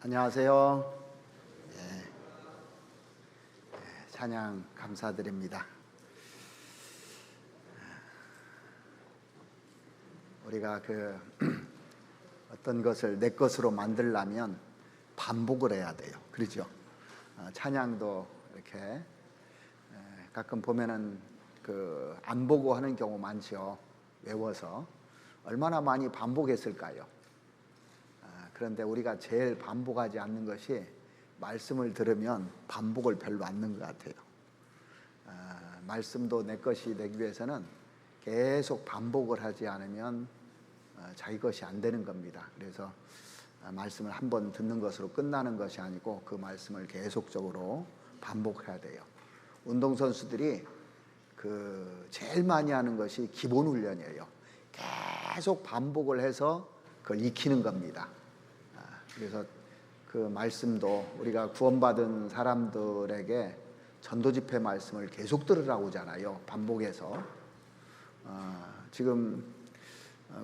안녕하세요. 찬양 감사드립니다. 우리가 어떤 것을 내 것으로 만들려면 반복을 해야 돼요. 그렇죠? 찬양도 이렇게 가끔 보면은 안 보고 하는 경우 많죠. 외워서 얼마나 많이 반복했을까요? 그런데 우리가 제일 반복하지 않는 것이 말씀을 들으면 반복을 별로 않는 것 같아요. 말씀도 내 것이 되기 위해서는 계속 반복을 하지 않으면 자기 것이 안 되는 겁니다. 그래서 말씀을 한번 듣는 것으로 끝나는 것이 아니고 그 말씀을 계속적으로 반복해야 돼요. 운동선수들이 제일 많이 하는 것이 기본 훈련이에요. 계속 반복을 해서 그걸 익히는 겁니다. 그래서 그 말씀도 우리가 구원받은 사람들에게 전도 집회 말씀을 계속 들으라고 하잖아요. 반복해서. 지금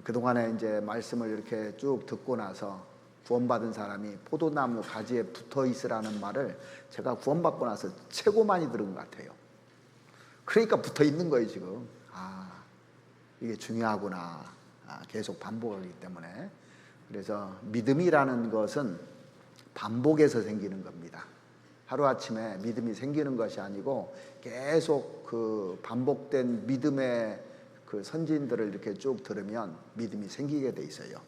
그동안에 이제 말씀을 이렇게 쭉 듣고 나서 구원받은 사람이 포도나무 가지에 붙어 있으라는 말을 제가 구원받고 나서 최고 많이 들은 것 같아요. 그러니까 붙어 있는 거예요, 지금. 이게 중요하구나. 계속 반복하기 때문에. 그래서 믿음이라는 것은 반복해서 생기는 겁니다. 하루아침에 믿음이 생기는 것이 아니고 계속 반복된 믿음의 선진들을 이렇게 쭉 들으면 믿음이 생기게 돼 있어요.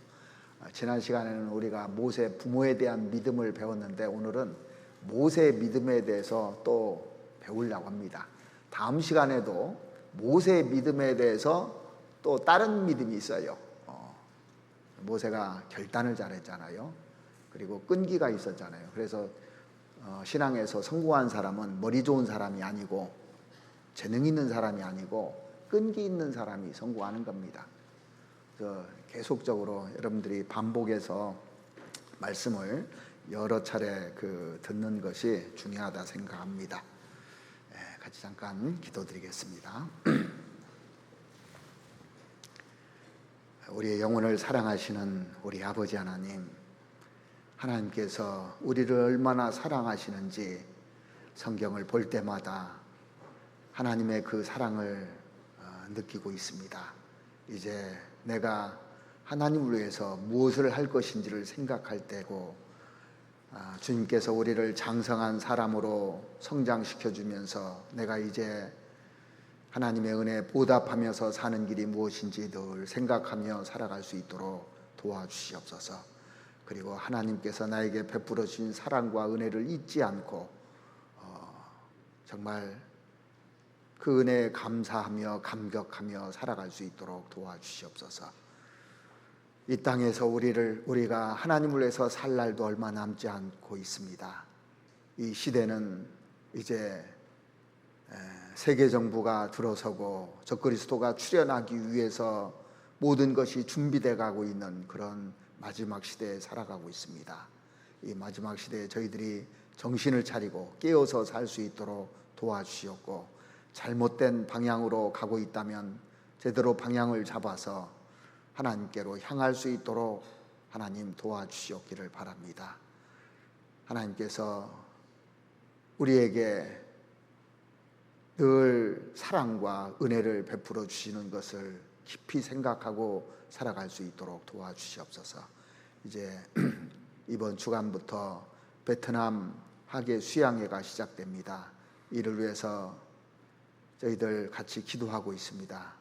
지난 시간에는 우리가 모세 부모에 대한 믿음을 배웠는데 오늘은 모세의 믿음에 대해서 또 배우려고 합니다. 다음 시간에도 모세의 믿음에 대해서 또 다른 믿음이 있어요. 모세가 결단을 잘했잖아요. 그리고 끈기가 있었잖아요. 그래서 신앙에서 성공한 사람은 머리 좋은 사람이 아니고 재능 있는 사람이 아니고 끈기 있는 사람이 성공하는 겁니다. 그래서 계속적으로 여러분들이 반복해서 말씀을 여러 차례 듣는 것이 중요하다 생각합니다. 같이 잠깐 기도드리겠습니다. 우리의 영혼을 사랑하시는 우리 아버지 하나님, 하나님께서 우리를 얼마나 사랑하시는지 성경을 볼 때마다 하나님의 그 사랑을 느끼고 있습니다. 이제 내가 하나님을 위해서 무엇을 할 것인지를 생각할 때고, 주님께서 우리를 장성한 사람으로 성장시켜 주면서 내가 이제 하나님의 은혜에 보답하면서 사는 길이 무엇인지 늘 생각하며 살아갈 수 있도록 도와주시옵소서. 그리고 하나님께서 나에게 베풀어 주신 사랑과 은혜를 잊지 않고 정말 그 은혜에 감사하며 감격하며 살아갈 수 있도록 도와주시옵소서. 이 땅에서 우리가 하나님을 위해서 살 날도 얼마 남지 않고 있습니다. 이 시대는 이제 세계 정부가 들어서고 적그리스도가 출현하기 위해서 모든 것이 준비돼 가고 있는 그런 마지막 시대에 살아가고 있습니다. 이 마지막 시대에 저희들이 정신을 차리고 깨어서 살 수 있도록 도와주시옵고, 잘못된 방향으로 가고 있다면 제대로 방향을 잡아서 하나님께로 향할 수 있도록 하나님 도와주시옵기를 바랍니다. 하나님께서 우리에게 늘 사랑과 은혜를 베풀어 주시는 것을 깊이 생각하고 살아갈 수 있도록 도와주시옵소서. 이제 이번 주간부터 베트남 하계 수양회가 시작됩니다. 이를 위해서 저희들 같이 기도하고 있습니다.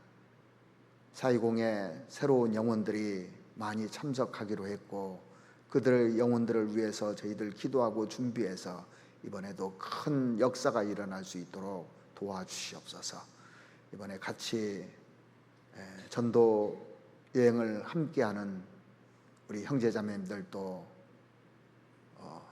420의 새로운 영혼들이 많이 참석하기로 했고, 그들의 영혼들을 위해서 저희들 기도하고 준비해서 이번에도 큰 역사가 일어날 수 있도록 도와주시옵소서. 이번에 같이 전도 여행을 함께하는 우리 형제자매님들도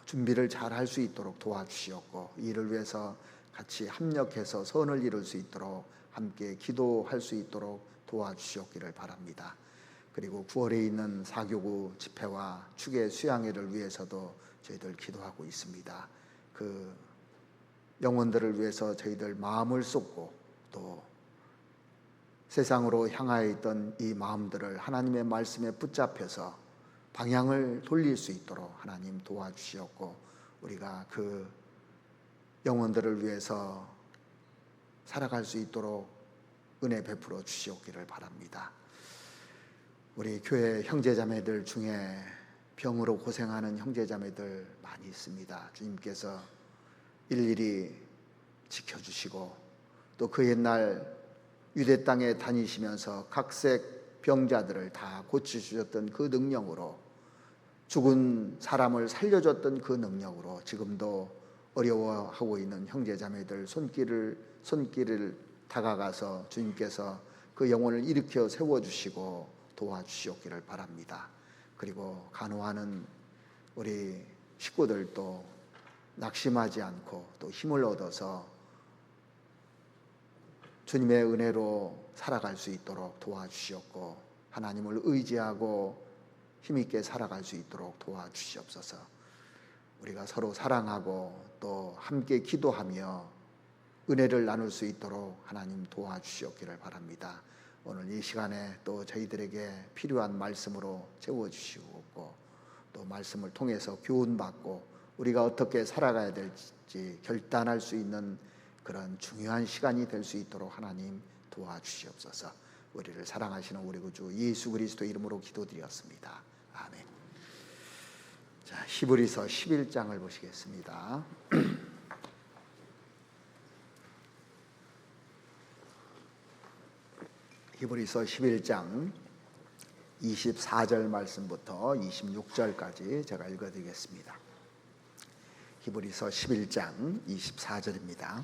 준비를 잘 할 수 있도록 도와주시옵고, 이를 위해서 같이 합력해서 선을 이룰 수 있도록 함께 기도할 수 있도록 도와주시옵기를 바랍니다. 그리고 9월에 있는 사교구 집회와 축의 수양회를 위해서도 저희들 기도하고 있습니다. 그 영혼들을 위해서 저희들 마음을 쏟고, 또 세상으로 향하여 있던 이 마음들을 하나님의 말씀에 붙잡혀서 방향을 돌릴 수 있도록 하나님 도와주시옵고, 우리가 그 영혼들을 위해서 살아갈 수 있도록 은혜 베풀어 주시옵기를 바랍니다. 우리 교회 형제자매들 중에 병으로 고생하는 형제자매들 많이 있습니다. 주님께서 일일이 지켜주시고, 또 그 옛날 유대 땅에 다니시면서 각색 병자들을 다 고치주셨던 그 능력으로, 죽은 사람을 살려줬던 그 능력으로 지금도 어려워하고 있는 형제자매들 손길을 다가가서 주님께서 그 영혼을 일으켜 세워주시고 도와주시옵기를 바랍니다. 그리고 간호하는 우리 식구들도 낙심하지 않고 또 힘을 얻어서 주님의 은혜로 살아갈 수 있도록 도와주시옵고, 하나님을 의지하고 힘있게 살아갈 수 있도록 도와주시옵소서. 우리가 서로 사랑하고 또 함께 기도하며 은혜를 나눌 수 있도록 하나님 도와주시옵기를 바랍니다. 오늘 이 시간에 또 저희들에게 필요한 말씀으로 채워주시고, 또 말씀을 통해서 교훈받고 우리가 어떻게 살아가야 될지 결단할 수 있는 그런 중요한 시간이 될 수 있도록 하나님 도와주시옵소서. 우리를 사랑하시는 우리 구주 예수 그리스도 이름으로 기도드렸습니다. 아멘. 자, 히브리서 11장을 보시겠습니다. 히브리서 11장 24절 말씀부터 26절까지 제가 읽어드리겠습니다. 히브리서 11장 24절입니다.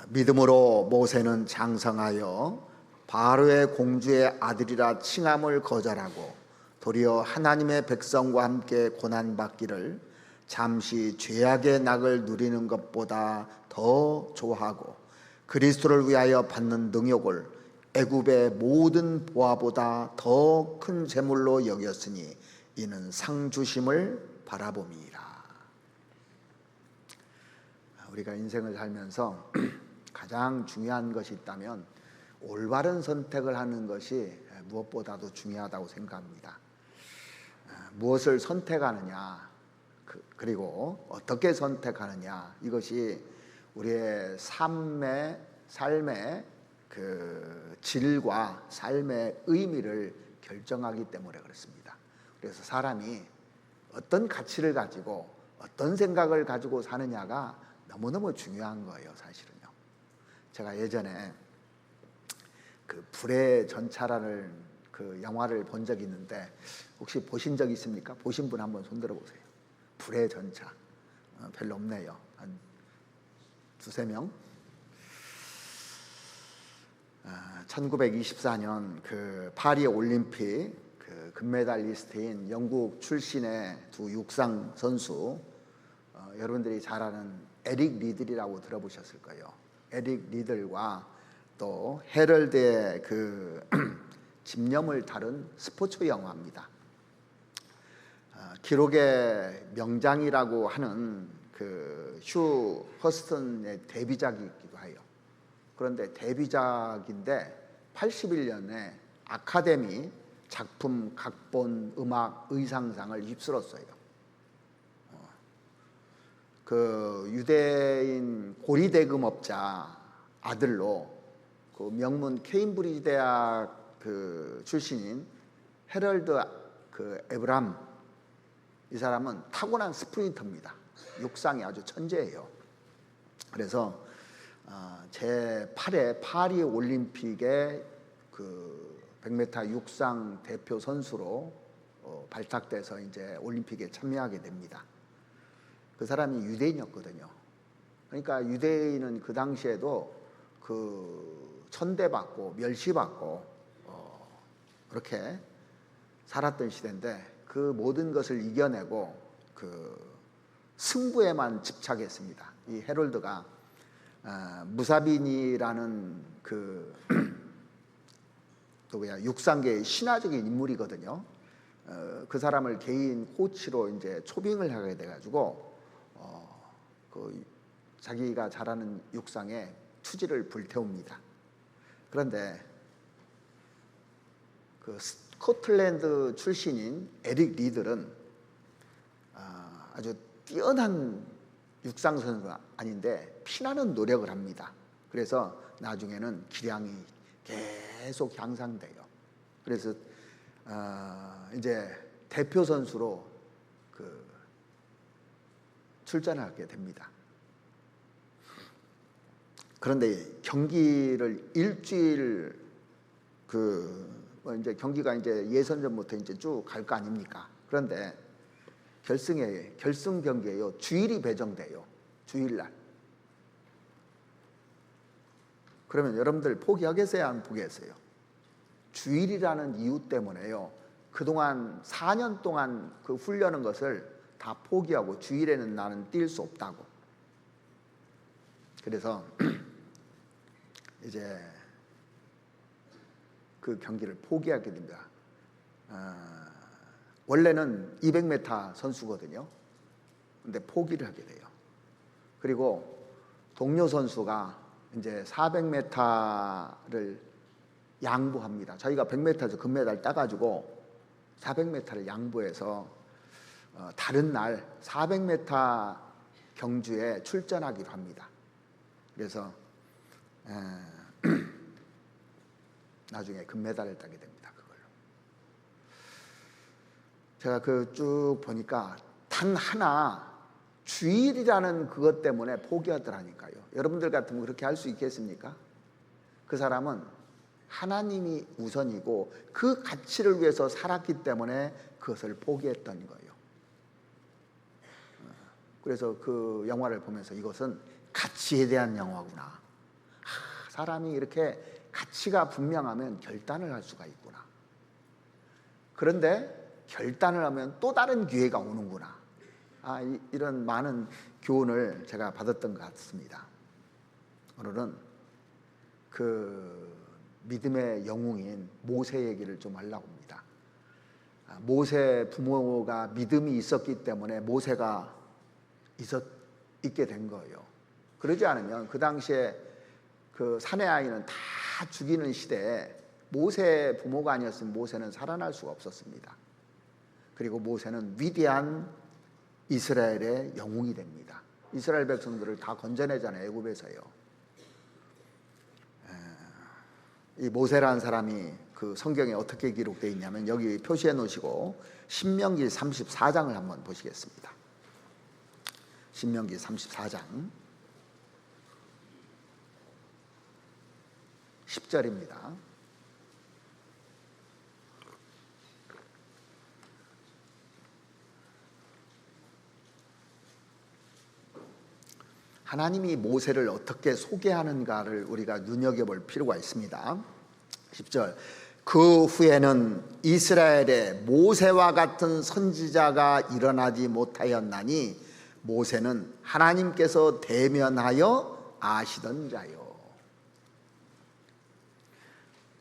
믿음으로 모세는 장성하여 바로의 공주의 아들이라 칭함을 거절하고 도리어 하나님의 백성과 함께 고난받기를 잠시 죄악의 낙을 누리는 것보다 더 좋아하고 그리스도를 위하여 받는 능욕을 애굽의 모든 보화보다 더 큰 재물로 여겼으니 이는 상 주심을 바라봄이라. 우리가 인생을 살면서 가장 중요한 것이 있다면 올바른 선택을 하는 것이 무엇보다도 중요하다고 생각합니다. 무엇을 선택하느냐, 그리고 어떻게 선택하느냐, 이것이 우리의 삶의 그 질과 삶의 의미를 결정하기 때문에 그렇습니다. 그래서 사람이 어떤 가치를 가지고 어떤 생각을 가지고 사느냐가 너무너무 중요한 거예요, 사실은요. 제가 예전에 그 불의 전차라는 그 영화를 본 적이 있는데, 혹시 보신 적 있습니까? 보신 분 한번 손들어 보세요. 불의 전차. 별로 없네요. 한 두세 명. 1924년 그 파리 올림픽 그 금메달리스트인 영국 출신의 두 육상 선수, 여러분들이 잘 아는 에릭 리들이라고 들어보셨을 거예요. 에릭 리들과 또 헤럴드의 그 집념을 다룬 스포츠 영화입니다. 기록의 명장이라고 하는 그 휴 허스턴의 데뷔작이기도 해요. 그런데 데뷔작인데 81년에 아카데미 작품, 각본, 음악, 의상상을 휩쓸었어요. 그 유대인 고리대금업자 아들로 그 명문 케임브리지 대학 그 출신인 헤럴드 그 에브람, 이 사람은 타고난 스프린터입니다. 육상이 아주 천재예요. 그래서 제8회 파리 올림픽의 그 100m 육상 대표 선수로 발탁돼서 이제 올림픽에 참여하게 됩니다. 그 사람이 유대인이었거든요. 그러니까 유대인은 그 당시에도 그 천대받고 멸시받고 그렇게 살았던 시대인데, 그 모든 것을 이겨내고 그 승부에만 집착했습니다. 이 헤럴드가 무사빈이라는 그 누구야, 육상계의 신화적인 인물이거든요. 그 사람을 개인 코치로 이제 초빙을 하게 돼가지고 그 자기가 잘하는 육상에 투지를 불태웁니다. 그런데 그 스코틀랜드 출신인 에릭 리들은 아주 뛰어난 육상 선수가 아닌데 피나는 노력을 합니다. 그래서 나중에는 기량이 계속 향상돼요. 그래서 이제 대표 선수로 출전하게 됩니다. 그런데 경기를 일주일 이제 경기가 이제 예선전부터 이제 쭉 갈 거 아닙니까? 그런데 결승 경기에요. 주일이 배정돼요. 주일날. 그러면 여러분들 포기하겠어요? 안 포기했어요? 주일이라는 이유 때문에요. 그동안 4년 동안 그 훈련한 것을 다 포기하고 주일에는 나는 뛸 수 없다고. 그래서 이제 그 경기를 포기하게 됩니다. 원래는 200m 선수거든요. 근데 포기를 하게 돼요. 그리고 동료 선수가 이제 400m를 양보합니다. 자기가 100m에서 금메달 따가지고 400m를 양보해서 다른 날 400m 경주에 출전하기로 합니다. 그래서 나중에 금메달을 따게 됩니다. 그걸로. 제가 쭉 보니까 단 하나 주일이라는 그것 때문에 포기하더라니까요. 여러분들 같으면 그렇게 할 수 있겠습니까? 그 사람은 하나님이 우선이고 그 가치를 위해서 살았기 때문에 그것을 포기했던 거예요. 그래서 그 영화를 보면서 이것은 가치에 대한 영화구나. 사람이 이렇게 가치가 분명하면 결단을 할 수가 있구나. 그런데 결단을 하면 또 다른 기회가 오는구나. 이런 많은 교훈을 제가 받았던 것 같습니다. 오늘은 그 믿음의 영웅인 모세 얘기를 좀 하려고 합니다. 모세 부모가 믿음이 있었기 때문에 모세가 있게 된 거예요. 그러지 않으면 그 당시에 그 사내 아이는 다 죽이는 시대에 모세 부모가 아니었으면 모세는 살아날 수가 없었습니다. 그리고 모세는 위대한 이스라엘의 영웅이 됩니다. 이스라엘 백성들을 다 건져내잖아요. 애굽에서요. 이 모세라는 사람이 그 성경에 어떻게 기록되어 있냐면 여기 표시해 놓으시고 신명기 34장을 한번 보시겠습니다. 신명기 34장 10절입니다. 하나님이 모세를 어떻게 소개하는가를 우리가 눈여겨볼 필요가 있습니다. 10절 그 후에는 이스라엘에 모세와 같은 선지자가 일어나지 못하였나니 모세는 하나님께서 대면하여 아시던 자요.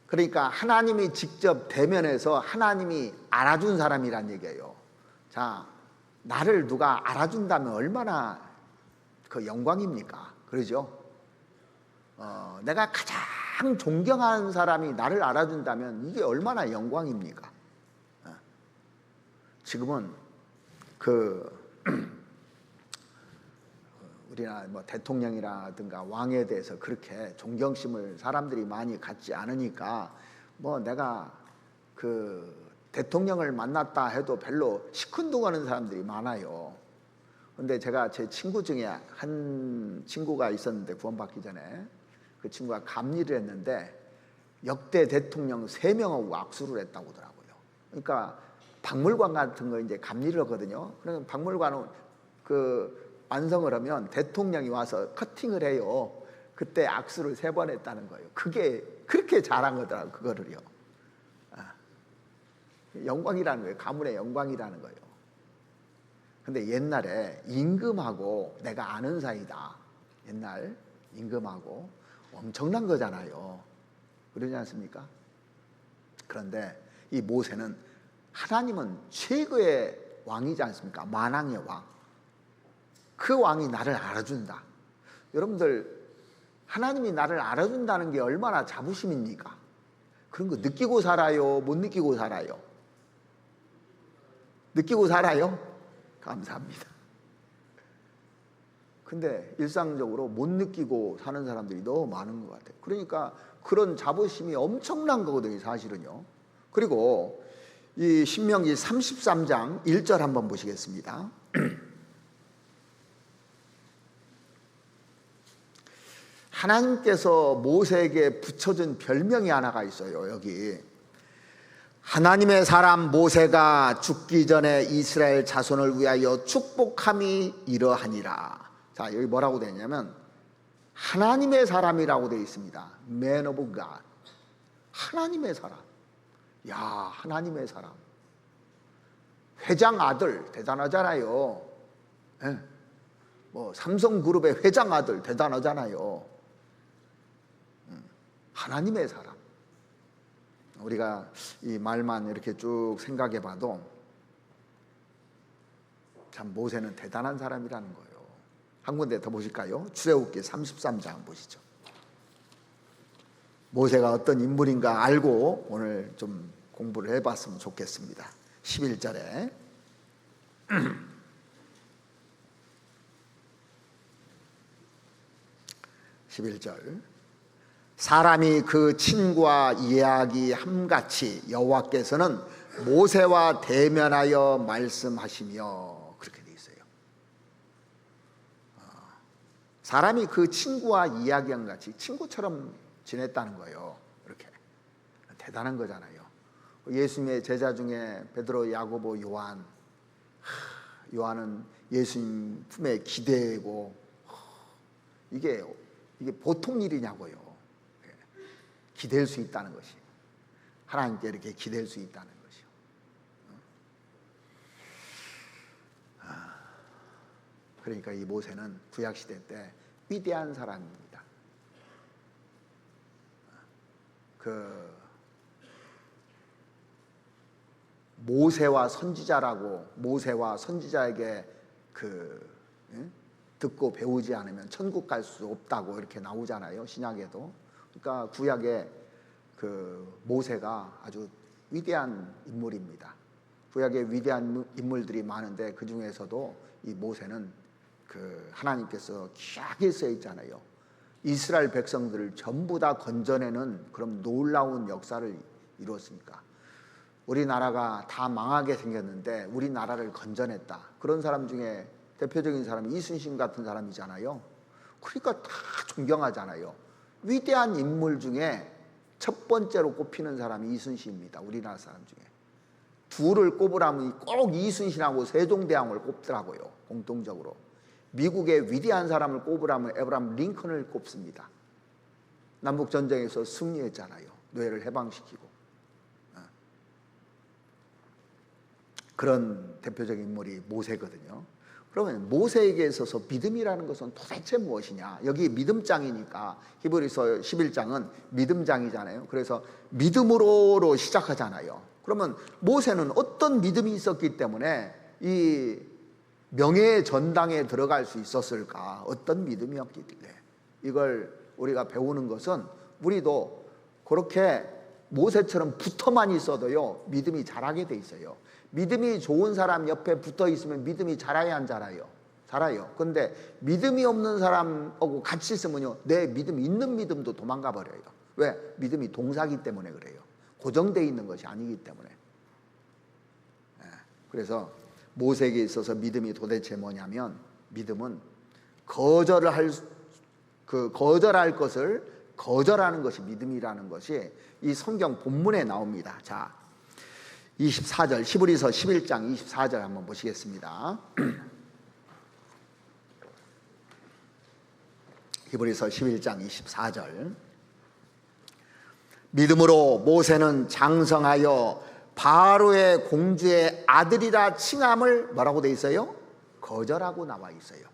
그러니까 하나님이 직접 대면해서 하나님이 알아준 사람이란 얘기예요. 자, 나를 누가 알아준다면 얼마나 그 영광입니까? 그러죠? 내가 가장 존경하는 사람이 나를 알아준다면 이게 얼마나 영광입니까? 지금은 우리나라 대통령이라든가 왕에 대해서 그렇게 존경심을 사람들이 많이 갖지 않으니까 내가 대통령을 만났다 해도 별로 시큰둥하는 사람들이 많아요. 근데 제가 제 친구 중에 한 친구가 있었는데 구원받기 전에 그 친구가 감리를 했는데 역대 대통령 3명하고 악수를 했다고 하더라고요. 그러니까 박물관 같은 거 이제 감리를 하거든요. 그러면 박물관은 완성을 하면 대통령이 와서 커팅을 해요. 그때 악수를 3번 했다는 거예요. 그게 그렇게 잘한 거더라고요. 그거를요. 영광이라는 거예요. 가문의 영광이라는 거예요. 근데 옛날에 임금하고 내가 아는 사이다. 옛날 임금하고 엄청난 거잖아요. 그러지 않습니까? 그런데 이 모세는 하나님은 최고의 왕이지 않습니까? 만왕의 왕. 그 왕이 나를 알아준다. 여러분들 하나님이 나를 알아준다는 게 얼마나 자부심입니까? 그런 거 느끼고 살아요? 못 느끼고 살아요? 느끼고 살아요? 감사합니다. 근데 일상적으로 못 느끼고 사는 사람들이 너무 많은 것 같아요. 그러니까 그런 자부심이 엄청난 거거든요, 사실은요. 그리고 이 신명기 33장 1절 한번 보시겠습니다. 하나님께서 모세에게 붙여준 별명이 하나가 있어요. 여기 하나님의 사람 모세가 죽기 전에 이스라엘 자손을 위하여 축복함이 이러하니라. 자, 여기 뭐라고 되어 있냐면 하나님의 사람이라고 되어 있습니다. Man of God. 하나님의 사람. 야, 하나님의 사람. 회장 아들 대단하잖아요. 네. 뭐 삼성그룹의 회장 아들 대단하잖아요. 하나님의 사람. 우리가 이 말만 이렇게 쭉 생각해 봐도 참 모세는 대단한 사람이라는 거예요. 한 군데 더 보실까요? 출애굽기 33장 보시죠. 모세가 어떤 인물인가 알고 오늘 좀 공부를 해봤으면 좋겠습니다. 11절에 11절 사람이 그 친구와 이야기함같이 여호와께서는 모세와 대면하여 말씀하시며 그렇게 돼 있어요. 사람이 그 친구와 이야기함같이 친구처럼 지냈다는 거예요. 이렇게 대단한 거잖아요. 예수님의 제자 중에 베드로, 야고보, 요한. 요한은 예수님 품에 기대고 이게 보통 일이냐고요. 기댈 수 있다는 것이 하나님께 이렇게 기댈 수 있다는 것이요. 그러니까 이 모세는 구약 시대 때 위대한 사람입니다. 그 모세와 선지자에게 듣고 배우지 않으면 천국 갈 수 없다고 이렇게 나오잖아요, 신약에도. 그러니까 구약에 그 모세가 아주 위대한 인물입니다. 구약에 위대한 인물들이 많은데 그 중에서도 이 모세는 그 하나님께서 귀하게 써 있잖아요. 이스라엘 백성들을 전부 다 건져내는 그런 놀라운 역사를 이루었으니까. 우리나라가 다 망하게 생겼는데 우리나라를 건져냈다. 그런 사람 중에 대표적인 사람이 이순신 같은 사람이잖아요. 그러니까 다 존경하잖아요. 위대한 인물 중에 첫 번째로 꼽히는 사람이 이순신입니다. 우리나라 사람 중에. 둘을 꼽으라면 꼭 이순신하고 세종대왕을 꼽더라고요. 공통적으로. 미국의 위대한 사람을 꼽으라면 에브라함 링컨을 꼽습니다. 남북전쟁에서 승리했잖아요. 노예를 해방시키고. 그런 대표적인 인물이 모세거든요. 그러면 모세에게 있어서 믿음이라는 것은 도대체 무엇이냐? 여기 믿음장이니까 히브리서 11장은 믿음장이잖아요. 그래서 믿음으로 시작하잖아요. 그러면 모세는 어떤 믿음이 있었기 때문에 이 명예의 전당에 들어갈 수 있었을까? 어떤 믿음이었길래? 이걸 우리가 배우는 것은 우리도 그렇게 모세처럼 붙어만 있어도요, 믿음이 자라게 돼 있어요. 믿음이 좋은 사람 옆에 붙어 있으면 믿음이 자라야 안 자라요? 자라요. 근데 믿음이 없는 사람하고 같이 있으면요, 내 믿음 있는 믿음도 도망가 버려요. 왜? 믿음이 동사기 때문에 그래요. 고정되어 있는 것이 아니기 때문에. 그래서 모세에게 있어서 믿음이 도대체 뭐냐면, 믿음은 거절할 것을 거절하는 것이 믿음이라는 것이 이 성경 본문에 나옵니다. 자, 24절, 히브리서 11장 24절 한번 보시겠습니다. 히브리서 11장 24절. 믿음으로 모세는 장성하여 바로의 공주의 아들이라 칭함을 뭐라고 돼 있어요? 거절하고 나와 있어요.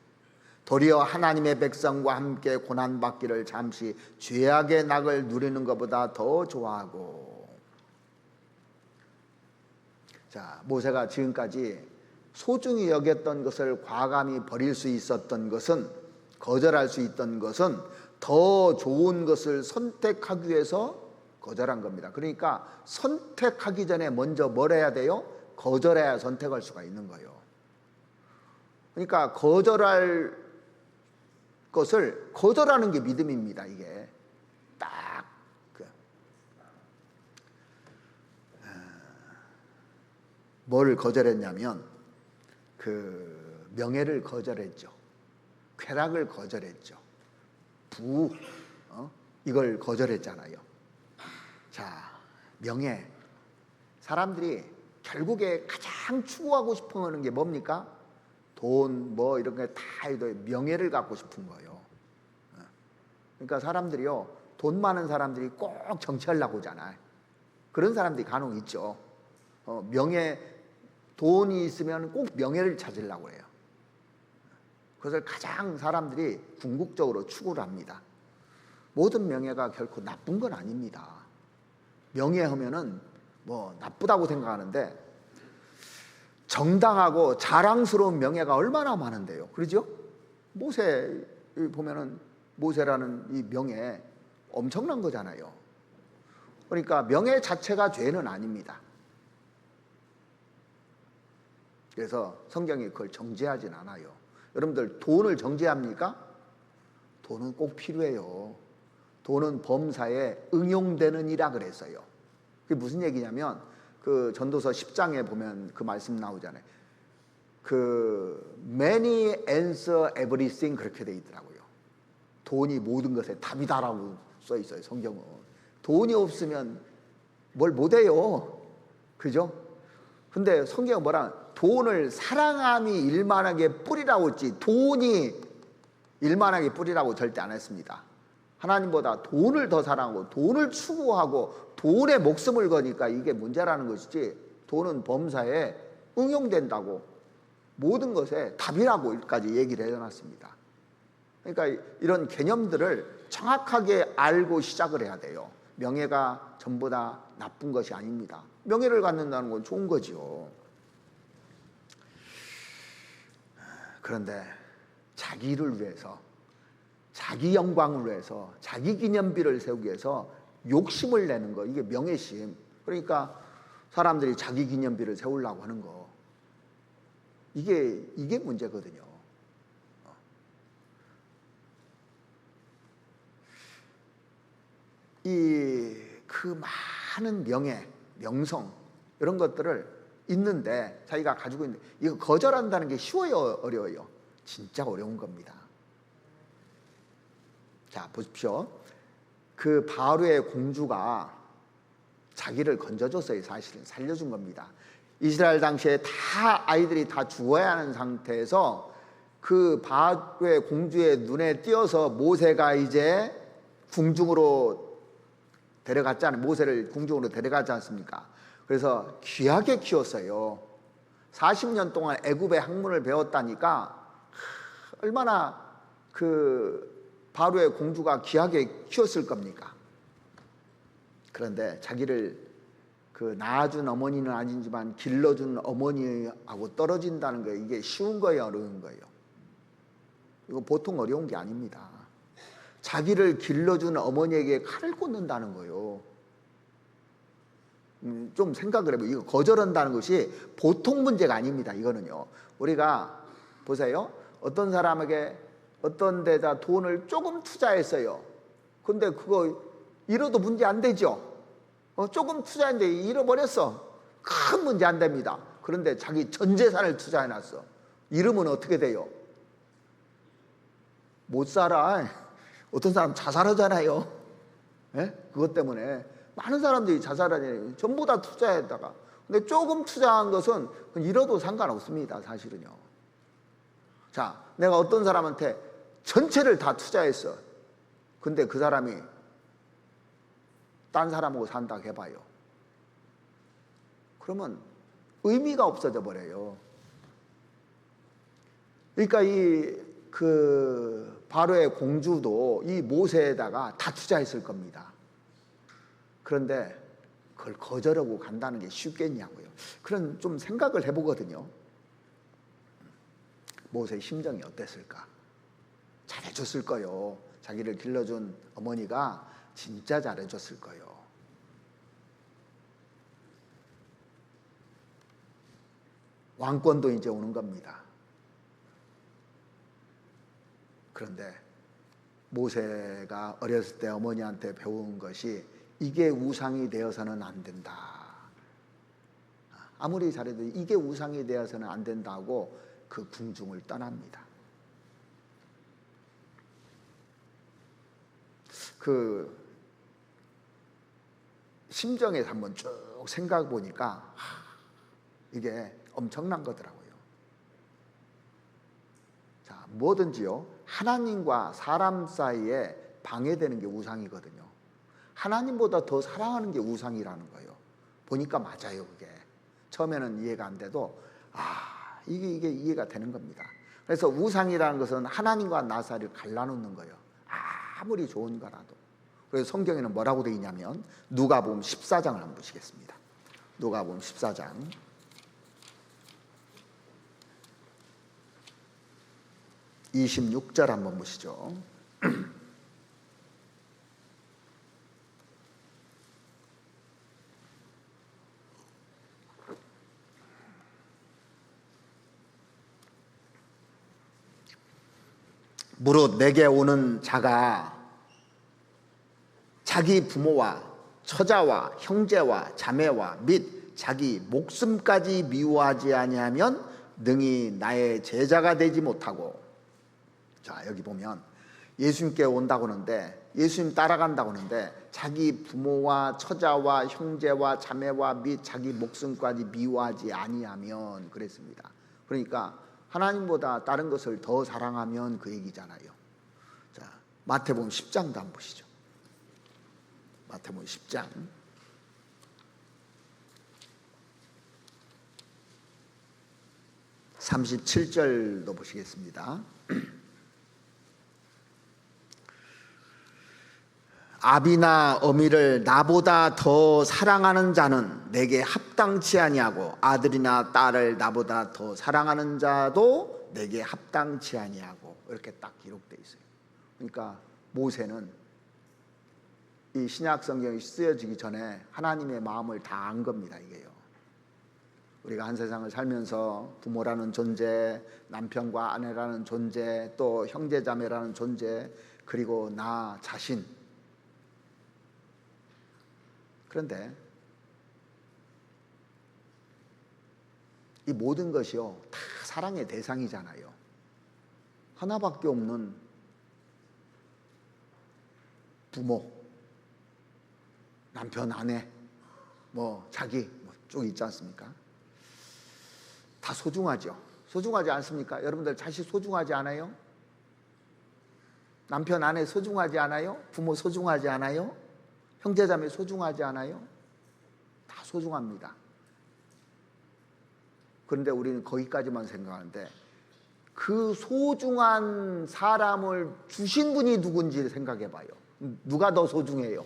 도리어 하나님의 백성과 함께 고난받기를 잠시 죄악의 낙을 누리는 것보다 더 좋아하고. 자, 모세가 지금까지 소중히 여겼던 것을 과감히 버릴 수 있었던 것은, 거절할 수 있던 것은 더 좋은 것을 선택하기 위해서 거절한 겁니다. 그러니까 선택하기 전에 먼저 뭘 해야 돼요? 거절해야 선택할 수가 있는 거예요. 그러니까 거절할 것을 거절하는 게 믿음입니다. 이게 딱 뭘 거절했냐면 그 명예를 거절했죠. 쾌락을 거절했죠. 이걸 거절했잖아요. 자, 명예. 사람들이 결국에 가장 추구하고 싶어 하는 게 뭡니까? 돈, 뭐 이런 게 다 명예를 갖고 싶은 거예요. 그러니까 사람들이요, 돈 많은 사람들이 꼭 정치하려고 하잖아요. 그런 사람들이 간혹 있죠. 명예, 돈이 있으면 꼭 명예를 찾으려고 해요. 그것을 가장 사람들이 궁극적으로 추구를 합니다. 모든 명예가 결코 나쁜 건 아닙니다. 명예하면은 뭐 나쁘다고 생각하는데 정당하고 자랑스러운 명예가 얼마나 많은데요. 그러죠? 모세 보면은 모세라는 이 명예 엄청난 거잖아요. 그러니까 명예 자체가 죄는 아닙니다. 그래서 성경이 그걸 정죄하진 않아요. 여러분들 돈을 정죄합니까? 돈은 꼭 필요해요. 돈은 범사에 응용되는 이라 그랬어요. 그게 무슨 얘기냐면 그 전도서 10장에 보면 그 말씀 나오잖아요. 그 many answer everything 그렇게 돼 있더라고요. 돈이 모든 것에 답이다라고 써 있어요. 성경은. 돈이 없으면 뭘 못해요. 그죠? 근데 성경은 뭐라 돈을 사랑함이 일만하게 뿌리라고 했지 돈이 일만하게 뿌리라고 절대 안 했습니다. 하나님보다 돈을 더 사랑하고 돈을 추구하고 돈에 목숨을 거니까 이게 문제라는 것이지 돈은 범사에 응용된다고 모든 것에 답이라고까지 얘기를 해놨습니다. 그러니까 이런 개념들을 정확하게 알고 시작을 해야 돼요. 명예가 전부 다 나쁜 것이 아닙니다. 명예를 갖는다는 건 좋은 거죠. 그런데 자기를 위해서 자기 영광을 위해서 자기 기념비를 세우기 위해서 욕심을 내는 거 이게 명예심. 그러니까 사람들이 자기 기념비를 세우려고 하는 거 이게 문제거든요. 그 많은 명예, 명성 이런 것들을 있는데 자기가 가지고 있는데 이거 거절한다는 게 쉬워요, 어려워요? 진짜 어려운 겁니다. 자, 보십시오. 그 바로의 공주가 자기를 건져줬어요. 사실은 살려준 겁니다. 이스라엘 당시에 다 아이들이 다 죽어야 하는 상태에서 그 바로의 공주의 눈에 띄어서 모세가 이제 궁중으로 데려갔잖아요. 모세를 궁중으로 데려가지 않습니까? 그래서 귀하게 키웠어요. 40년 동안 애굽의 학문을 배웠다니까 얼마나 그 바로의 공주가 귀하게 키웠을 겁니까? 그런데 자기를 그 낳아준 어머니는 아니지만 길러준 어머니하고 떨어진다는 거예요. 이게 쉬운 거예요, 어려운 거예요? 이거 보통 어려운 게 아닙니다. 자기를 길러준 어머니에게 칼을 꽂는다는 거예요. 좀 생각을 해보세요. 이거 거절한다는 것이 보통 문제가 아닙니다. 이거는요. 우리가 보세요. 어떤 사람에게 어떤 데다 돈을 조금 투자했어요. 근데 그거 잃어도 문제 안 되죠. 조금 투자했는데 잃어버렸어. 큰 문제 안 됩니다. 그런데 자기 전 재산을 투자해놨어. 잃으면 어떻게 돼요? 못 살아. 어떤 사람 자살하잖아요. 예? 그것 때문에 많은 사람들이 자살하잖아요. 전부 다 투자했다가. 근데 조금 투자한 것은 잃어도 상관없습니다. 사실은요. 자, 내가 어떤 사람한테 전체를 다 투자했어. 근데 그 사람이 딴 사람하고 산다고 해봐요. 그러면 의미가 없어져 버려요. 그러니까 그 바로의 공주도 이 모세에다가 다 투자했을 겁니다. 그런데 그걸 거절하고 간다는 게 쉽겠냐고요. 그런 좀 생각을 해보거든요. 모세의 심정이 어땠을까? 잘해줬을 거요. 자기를 길러준 어머니가 진짜 잘해줬을 거요. 왕권도 이제 오는 겁니다. 그런데 모세가 어렸을 때 어머니한테 배운 것이 이게 우상이 되어서는 안 된다. 아무리 잘해도 이게 우상이 되어서는 안 된다고 그 궁중을 떠납니다. 그 심정에서 한번 쭉 생각해 보니까 이게 엄청난 거더라고요. 자, 뭐든지요, 하나님과 사람 사이에 방해되는 게 우상이거든요. 하나님보다 더 사랑하는 게 우상이라는 거예요. 보니까 맞아요, 그게. 처음에는 이해가 안 돼도 이게 이해가 되는 겁니다. 그래서 우상이라는 것은 하나님과 나 사이를 갈라놓는 거예요. 아무리 좋은 거라도. 그래서 성경에는 뭐라고 되어 있냐면 누가복음 14장을 한번 보시겠습니다. 누가복음 14장 26절 한번 보시죠. 무릇 내게 오는 자가 자기 부모와 처자와 형제와 자매와 및 자기 목숨까지 미워하지 아니하면 능히 나의 제자가 되지 못하고. 자, 여기 보면 예수님께 온다고 하는데, 예수님 따라간다고 하는데 자기 부모와 처자와 형제와 자매와 및 자기 목숨까지 미워하지 아니하면 그랬습니다. 그러니까 하나님보다 다른 것을 더 사랑하면 그 얘기잖아요. 자, 마태복음 10장도 한번 보시죠. 마태복음 10장 37절도 보시겠습니다. 아비나 어미를 나보다 더 사랑하는 자는 내게 합당치 아니하고 아들이나 딸을 나보다 더 사랑하는 자도 내게 합당치 아니하고, 이렇게 딱 기록되어 있어요. 그러니까 모세는 이 신약 성경이 쓰여지기 전에 하나님의 마음을 다 안 겁니다. 이게요. 우리가 한 세상을 살면서 부모라는 존재, 남편과 아내라는 존재, 또 형제자매라는 존재, 그리고 나 자신. 그런데 이 모든 것이요 다 사랑의 대상이잖아요. 하나밖에 없는 부모, 남편, 아내, 자기 쭉 있지 않습니까? 다 소중하죠. 소중하지 않습니까? 여러분들 자식 소중하지 않아요? 남편, 아내 소중하지 않아요? 부모 소중하지 않아요? 형제자매 소중하지 않아요? 다 소중합니다. 그런데 우리는 거기까지만 생각하는데 그 소중한 사람을 주신 분이 누군지 생각해 봐요. 누가 더 소중해요?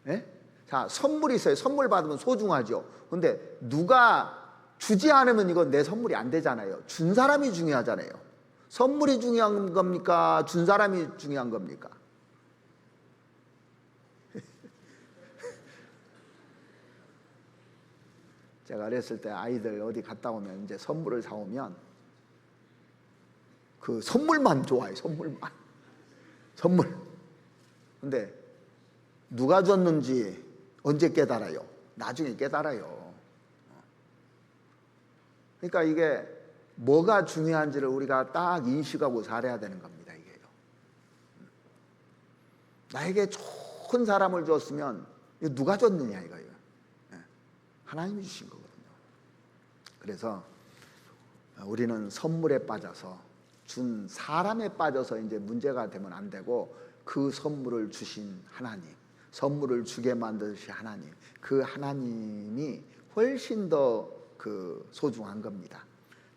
예? 자, 선물이 있어요. 선물 받으면 소중하죠. 근데 누가 주지 않으면 이건 내 선물이 안 되잖아요. 준 사람이 중요하잖아요. 선물이 중요한 겁니까? 준 사람이 중요한 겁니까? 제가 어렸을 때 아이들 어디 갔다 오면 이제 선물을 사오면 그 선물만 좋아해. 선물만. 선물. 근데 누가 줬는지 언제 깨달아요? 나중에 깨달아요. 그러니까 이게 뭐가 중요한지를 우리가 딱 인식하고 살아야 되는 겁니다. 이게요. 나에게 좋은 사람을 줬으면 이거 누가 줬느냐 이거예요. 하나님이 주신 거거든요. 그래서 우리는 선물에 빠져서, 준 사람에 빠져서 이제 문제가 되면 안 되고, 그 선물을 주신 하나님, 선물을 주게 만드신 하나님, 그 하나님이 훨씬 더 그 소중한 겁니다.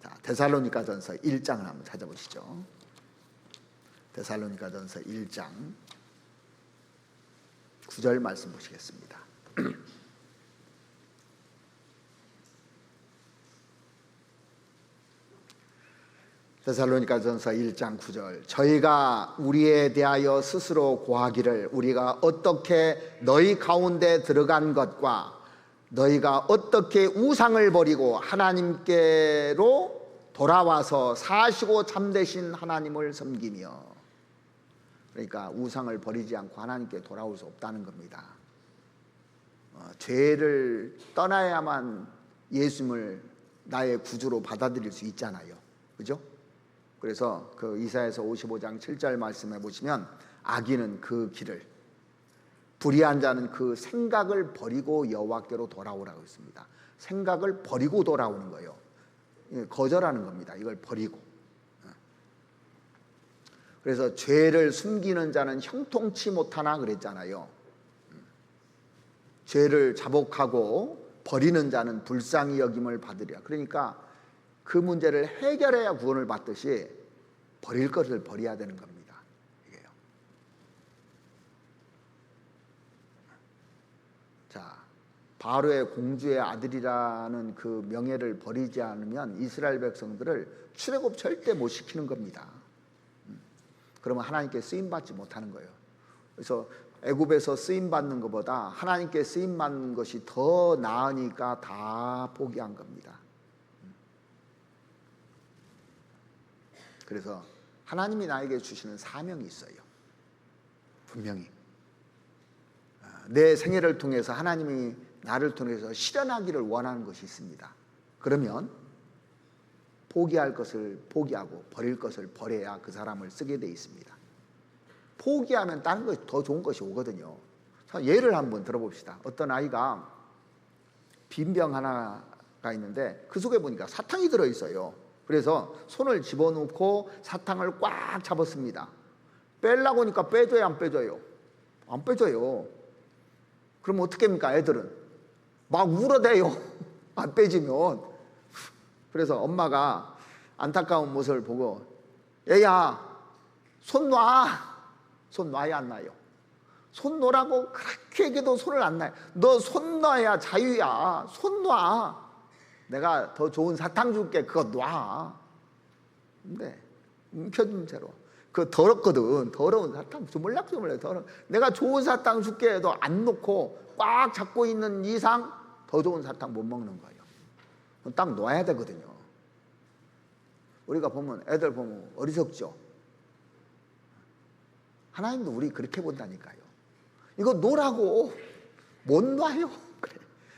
자, 데살로니가전서 1장을 한번 찾아보시죠. 데살로니가전서 1장 9절 말씀 보시겠습니다. 데살로니가전서 1장 9절, 저희가 우리에 대하여 스스로 고하기를 우리가 어떻게 너희 가운데 들어간 것과 너희가 어떻게 우상을 버리고 하나님께로 돌아와서 사시고 참되신 하나님을 섬기며. 그러니까 우상을 버리지 않고 하나님께 돌아올 수 없다는 겁니다. 죄를 떠나야만 예수님을 나의 구주로 받아들일 수 있잖아요. 그죠? 그래서 그 이사야서 55장 7절 말씀해 보시면 악인은 그 길을, 불의한 자는 그 생각을 버리고 여호와께로 돌아오라고 했습니다. 생각을 버리고 돌아오는 거예요. 거절하는 겁니다. 이걸 버리고. 그래서 죄를 숨기는 자는 형통치 못하나 그랬잖아요. 죄를 자복하고 버리는 자는 불쌍히 여김을 받으리라. 그러니까 그 문제를 해결해야 구원을 받듯이 버릴 것을 버려야 되는 겁니다. 이게요. 자, 바로의 공주의 아들이라는 그 명예를 버리지 않으면 이스라엘 백성들을 출애굽 절대 못 시키는 겁니다. 그러면 하나님께 쓰임받지 못하는 거예요. 그래서 애굽에서 쓰임받는 것보다 하나님께 쓰임받는 것이 더 나으니까 다 포기한 겁니다. 그래서 하나님이 나에게 주시는 사명이 있어요. 분명히 내 생애를 통해서 하나님이 나를 통해서 실현하기를 원하는 것이 있습니다. 그러면 포기할 것을 포기하고 버릴 것을 버려야 그 사람을 쓰게 돼 있습니다. 포기하면 다른 것이 더 좋은 것이 오거든요. 자, 예를 한번 들어봅시다. 어떤 아이가 빈병 하나가 있는데 그 속에 보니까 사탕이 들어있어요. 그래서 손을 집어넣고 사탕을 꽉 잡았습니다. 빼려고 하니까 빼줘야 안 빼줘요? 안 빼줘요. 그럼 어떻게 합니까? 애들은 막 울어대요. 안 빼지면. 그래서 엄마가 안타까운 모습을 보고 얘야 손 놔. 손 놔야 안 놔요? 손 놓으라고 그렇게 얘기해도 손을 안 놔요. 너 손 놔야 자유야. 손 놔. 내가 더 좋은 사탕 줄게. 그거 놔. 근데 움켜든 채로 그거 더럽거든. 더러운 사탕 주물락주물락 더러워. 내가 좋은 사탕 줄게 해도 안 놓고 꽉 잡고 있는 이상 더 좋은 사탕 못 먹는 거예요. 딱 놔야 되거든요. 우리가 보면 애들 보면 어리석죠. 하나님도 우리 그렇게 본다니까요. 이거 놓으라고. 못 놔요. 그래.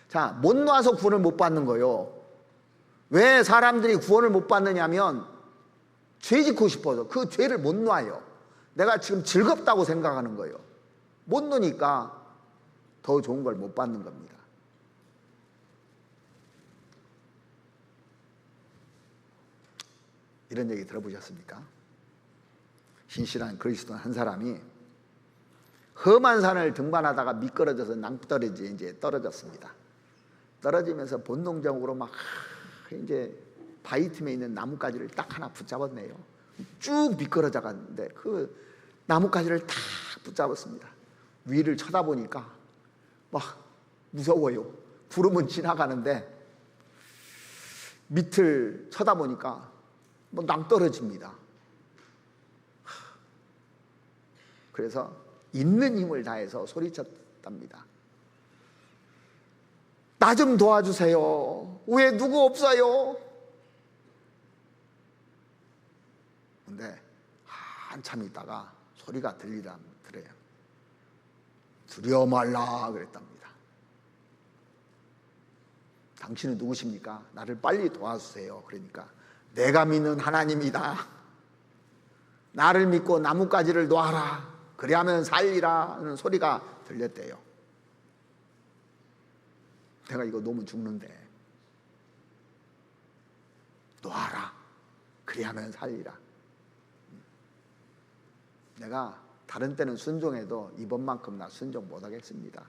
자, 못 놔서 구원을 못 받는 거예요. 왜 사람들이 구원을 못 받느냐면 죄 짓고 싶어서 그 죄를 못 놔요. 내가 지금 즐겁다고 생각하는 거예요. 못 놓으니까 더 좋은 걸 못 받는 겁니다. 이런 얘기 들어보셨습니까? 신실한 그리스도 한 사람이 험한 산을 등반하다가 미끄러져서 낭떠러지에 이제 떨어졌습니다. 떨어지면서 본능적으로 막 이제 바위 틈에 있는 나뭇가지를 딱 하나 붙잡았네요. 쭉 미끄러져 갔는데 그 나뭇가지를 딱 붙잡았습니다. 위를 쳐다보니까 막 무서워요. 구름은 지나가는데 밑을 쳐다보니까 뭐 낭떠러집니다. 그래서 있는 힘을 다해서 소리쳤답니다. 나 좀 도와주세요. 왜 누구 없어요? 근데 한참 있다가 소리가 들려요. 두려워 말라 그랬답니다. 당신은 누구십니까? 나를 빨리 도와주세요. 그러니까 내가 믿는 하나님이다. 나를 믿고 나뭇가지를 놓아라. 그리하면 살리라 하는 소리가 들렸대요. 내가 이거 놓으면 죽는데 놓아라. 그리하면 살리라. 내가 다른 때는 순종해도 이번만큼 나 순종 못하겠습니다.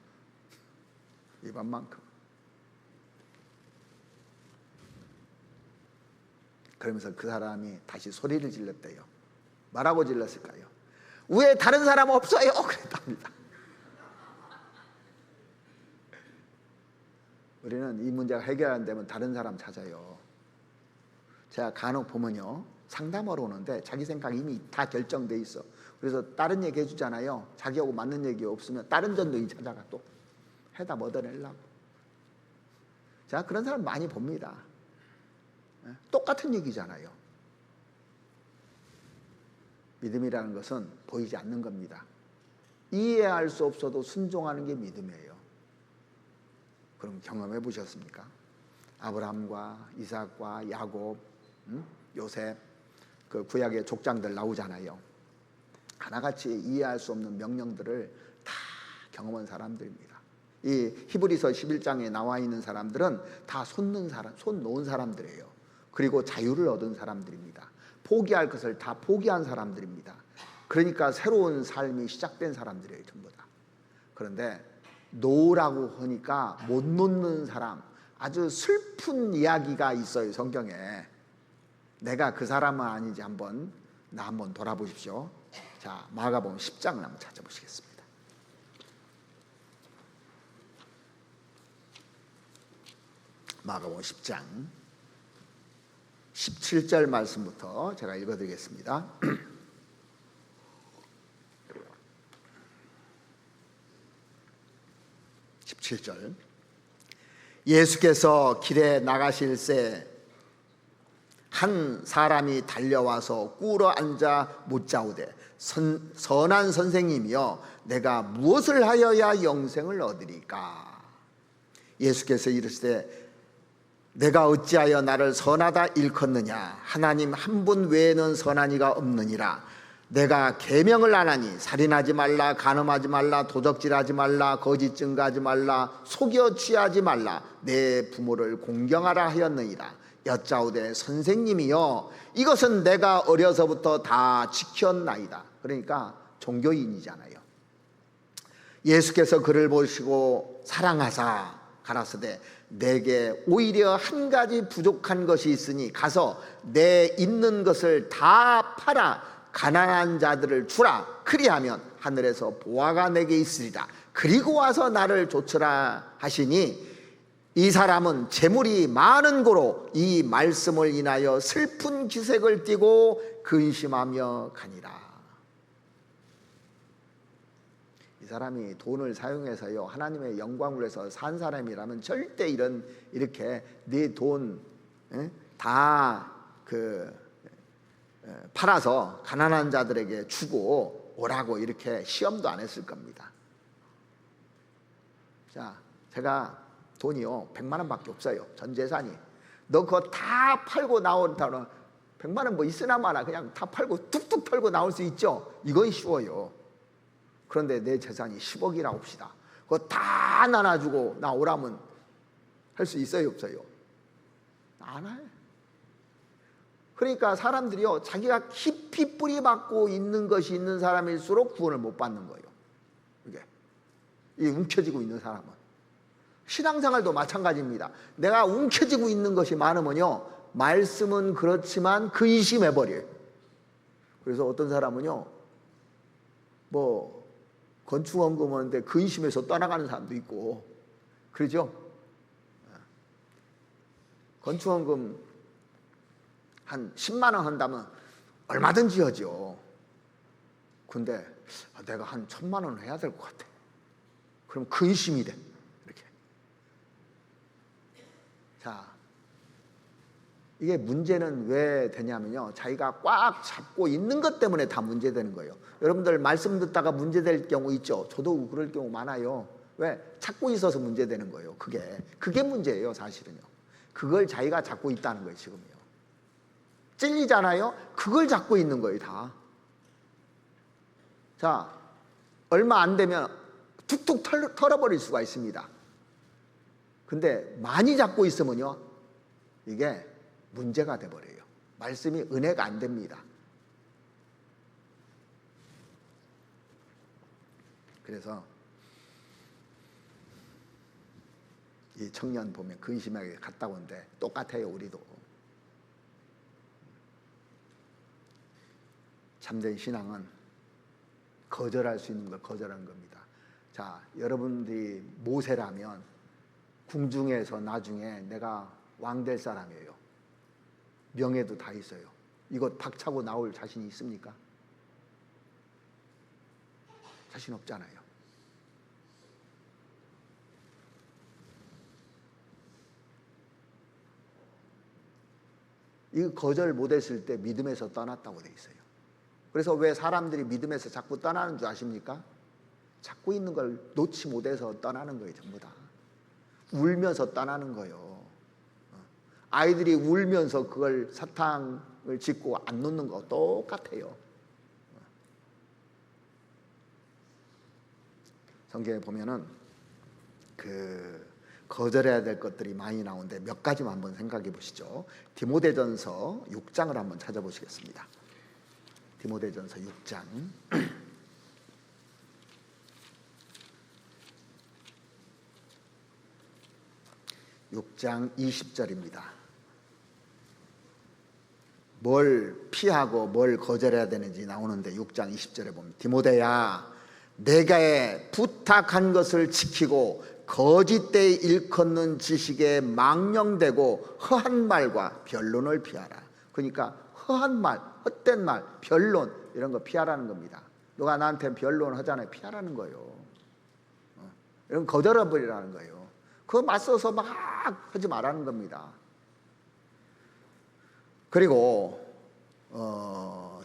이번만큼. 그러면서 그 사람이 다시 소리를 질렀대요. 뭐라고 질렀을까요? 왜 다른 사람 없어요? 그랬답니다. 우리는 이 문제가 해결 안 되면 다른 사람 찾아요. 제가 간혹 보면요, 상담하러 오는데 자기 생각이 이미 다 결정돼 있어. 그래서 다른 얘기 해주잖아요. 자기하고 맞는 얘기 없으면 다른 전도인 찾아가 또 해답 얻어내려고. 자, 그런 사람 많이 봅니다. 똑같은 얘기잖아요. 믿음이라는 것은 보이지 않는 겁니다. 이해할 수 없어도 순종하는 게 믿음이에요. 그럼 경험해 보셨습니까? 아브라함과 이삭과 야곱, 요셉, 그 구약의 족장들 나오잖아요. 하나같이 이해할 수 없는 명령들을 다 경험한 사람들입니다. 이 히브리서 11장에 나와 있는 사람들은 다 손 놓은 사람들이에요. 그리고 자유를 얻은 사람들입니다. 포기할 것을 다 포기한 사람들입니다. 그러니까 새로운 삶이 시작된 사람들이에요, 전부 다. 그런데 놓으라고 하니까 못 놓는 사람, 아주 슬픈 이야기가 있어요, 성경에. 내가 그 사람은 아닌지 한번 돌아보십시오. 자, 마가복음 10장을 한번 찾아보시겠습니다. 마가복음 10장 17절 말씀부터 제가 읽어드리겠습니다. 17절. 예수께서 길에 나가실새 한 사람이 달려와서 꿇어 앉아 묻자오되 선한 선생님이여 내가 무엇을 하여야 영생을 얻으리까? 예수께서 이르시되 내가 어찌하여 나를 선하다 일컫느냐? 하나님 한 분 외에는 선한 이가 없느니라. 내가 계명을 안 하니 살인하지 말라, 간음하지 말라, 도적질하지 말라, 거짓 증거하지 말라, 속여 취하지 말라, 내 부모를 공경하라 하였느니라. 여짜오되 선생님이여 이것은 내가 어려서부터 다 지켰나이다. 그러니까 종교인이잖아요. 예수께서 그를 보시고 사랑하사 가라사대 내게 오히려 한 가지 부족한 것이 있으니 가서 내 있는 것을 다 팔아 가난한 자들을 주라. 그리하면 하늘에서 보화가 내게 있으리라. 그리고 와서 나를 좇으라 하시니 이 사람은 재물이 많은 고로 이 말씀을 인하여 슬픈 기색을 띠고 근심하며 가니라. 이 사람이 돈을 사용해서요 하나님의 영광을 위해서 산 사람이라면 절대 이렇게 네 돈 다 팔아서 가난한 자들에게 주고 오라고 이렇게 시험도 안 했을 겁니다. 자, 제가 돈이요 100만 원밖에 없어요. 전 재산이. 너 그거 다 팔고 나온다면 100만 원 뭐 있으나 마나 그냥 다 팔고 툭툭 털고 나올 수 있죠. 이건 쉬워요. 그런데 내 재산이 10억이라고 합시다. 그거 다 나눠주고 나오라면 할 수 있어요, 없어요? 안 해. 그러니까 사람들이요 자기가 깊이 뿌리박고 있는 것이 있는 사람일수록 구원을 못 받는 거예요. 이게 움켜쥐고 있는 사람은. 신앙생활도 마찬가지입니다. 내가 움켜쥐고 있는 것이 많으면요 말씀은 그렇지만 근심해버려요. 그래서 어떤 사람은요 뭐 건축원금 하는데 근심해서 떠나가는 사람도 있고 그러죠. 건축원금 한 10만 원 한다면 얼마든지 하죠. 근데 내가 한 1,000만 원 해야 될 것 같아. 그럼 근심이 돼. 이렇게. 자, 이게 문제는 왜 되냐면요 자기가 꽉 잡고 있는 것 때문에 다 문제되는 거예요. 여러분들 말씀 듣다가 문제될 경우 있죠. 저도 그럴 경우 많아요. 왜? 찾고 있어서 문제되는 거예요. 그게 문제예요 사실은요. 그걸 자기가 잡고 있다는 거예요 지금요. 찔리잖아요. 그걸 잡고 있는 거예요 다. 자, 얼마 안 되면 툭툭 털어버릴 수가 있습니다. 근데 많이 잡고 있으면요 이게 문제가 돼버려요. 말씀이 은혜가 안 됩니다. 그래서 이 청년 보면 근심하게 갔다 온데 똑같아요. 우리도 참된 신앙은 거절할 수 있는 걸 거절하는 겁니다. 자, 여러분들이 모세라면 궁중에서 나중에 내가 왕 될 사람이에요. 명예도 다 있어요. 이거 박차고 나올 자신이 있습니까? 자신 없잖아요. 이 거절 못했을 때 믿음에서 떠났다고 돼 있어요. 그래서 왜 사람들이 믿음에서 자꾸 떠나는 줄 아십니까? 잡고 있는 걸 놓지 못해서 떠나는 거예요. 전부 다 울면서 떠나는 거예요. 아이들이 울면서 그걸 사탕을 짓고 안 놓는 거 똑같아요. 성경에 보면은 거절해야 될 것들이 많이 나오는데 몇 가지만 한번 생각해 보시죠. 디모데전서 6장을 한번 찾아보시겠습니다. 디모데전서 6장 6장 20절입니다. 뭘 피하고 뭘 거절해야 되는지 나오는데 6장 20절에 보면 디모데야 내가 부탁한 것을 지키고 거짓되이 일컫는 지식에 망령되고 허한 말과 변론을 피하라. 그러니까 허한 말, 헛된 말, 변론 이런 거 피하라는 겁니다. 누가 나한테 변론 하잖아요. 피하라는 거예요. 이런 거절해 버리라는 거예요. 그거 맞서서 막 하지 말라는 겁니다. 그리고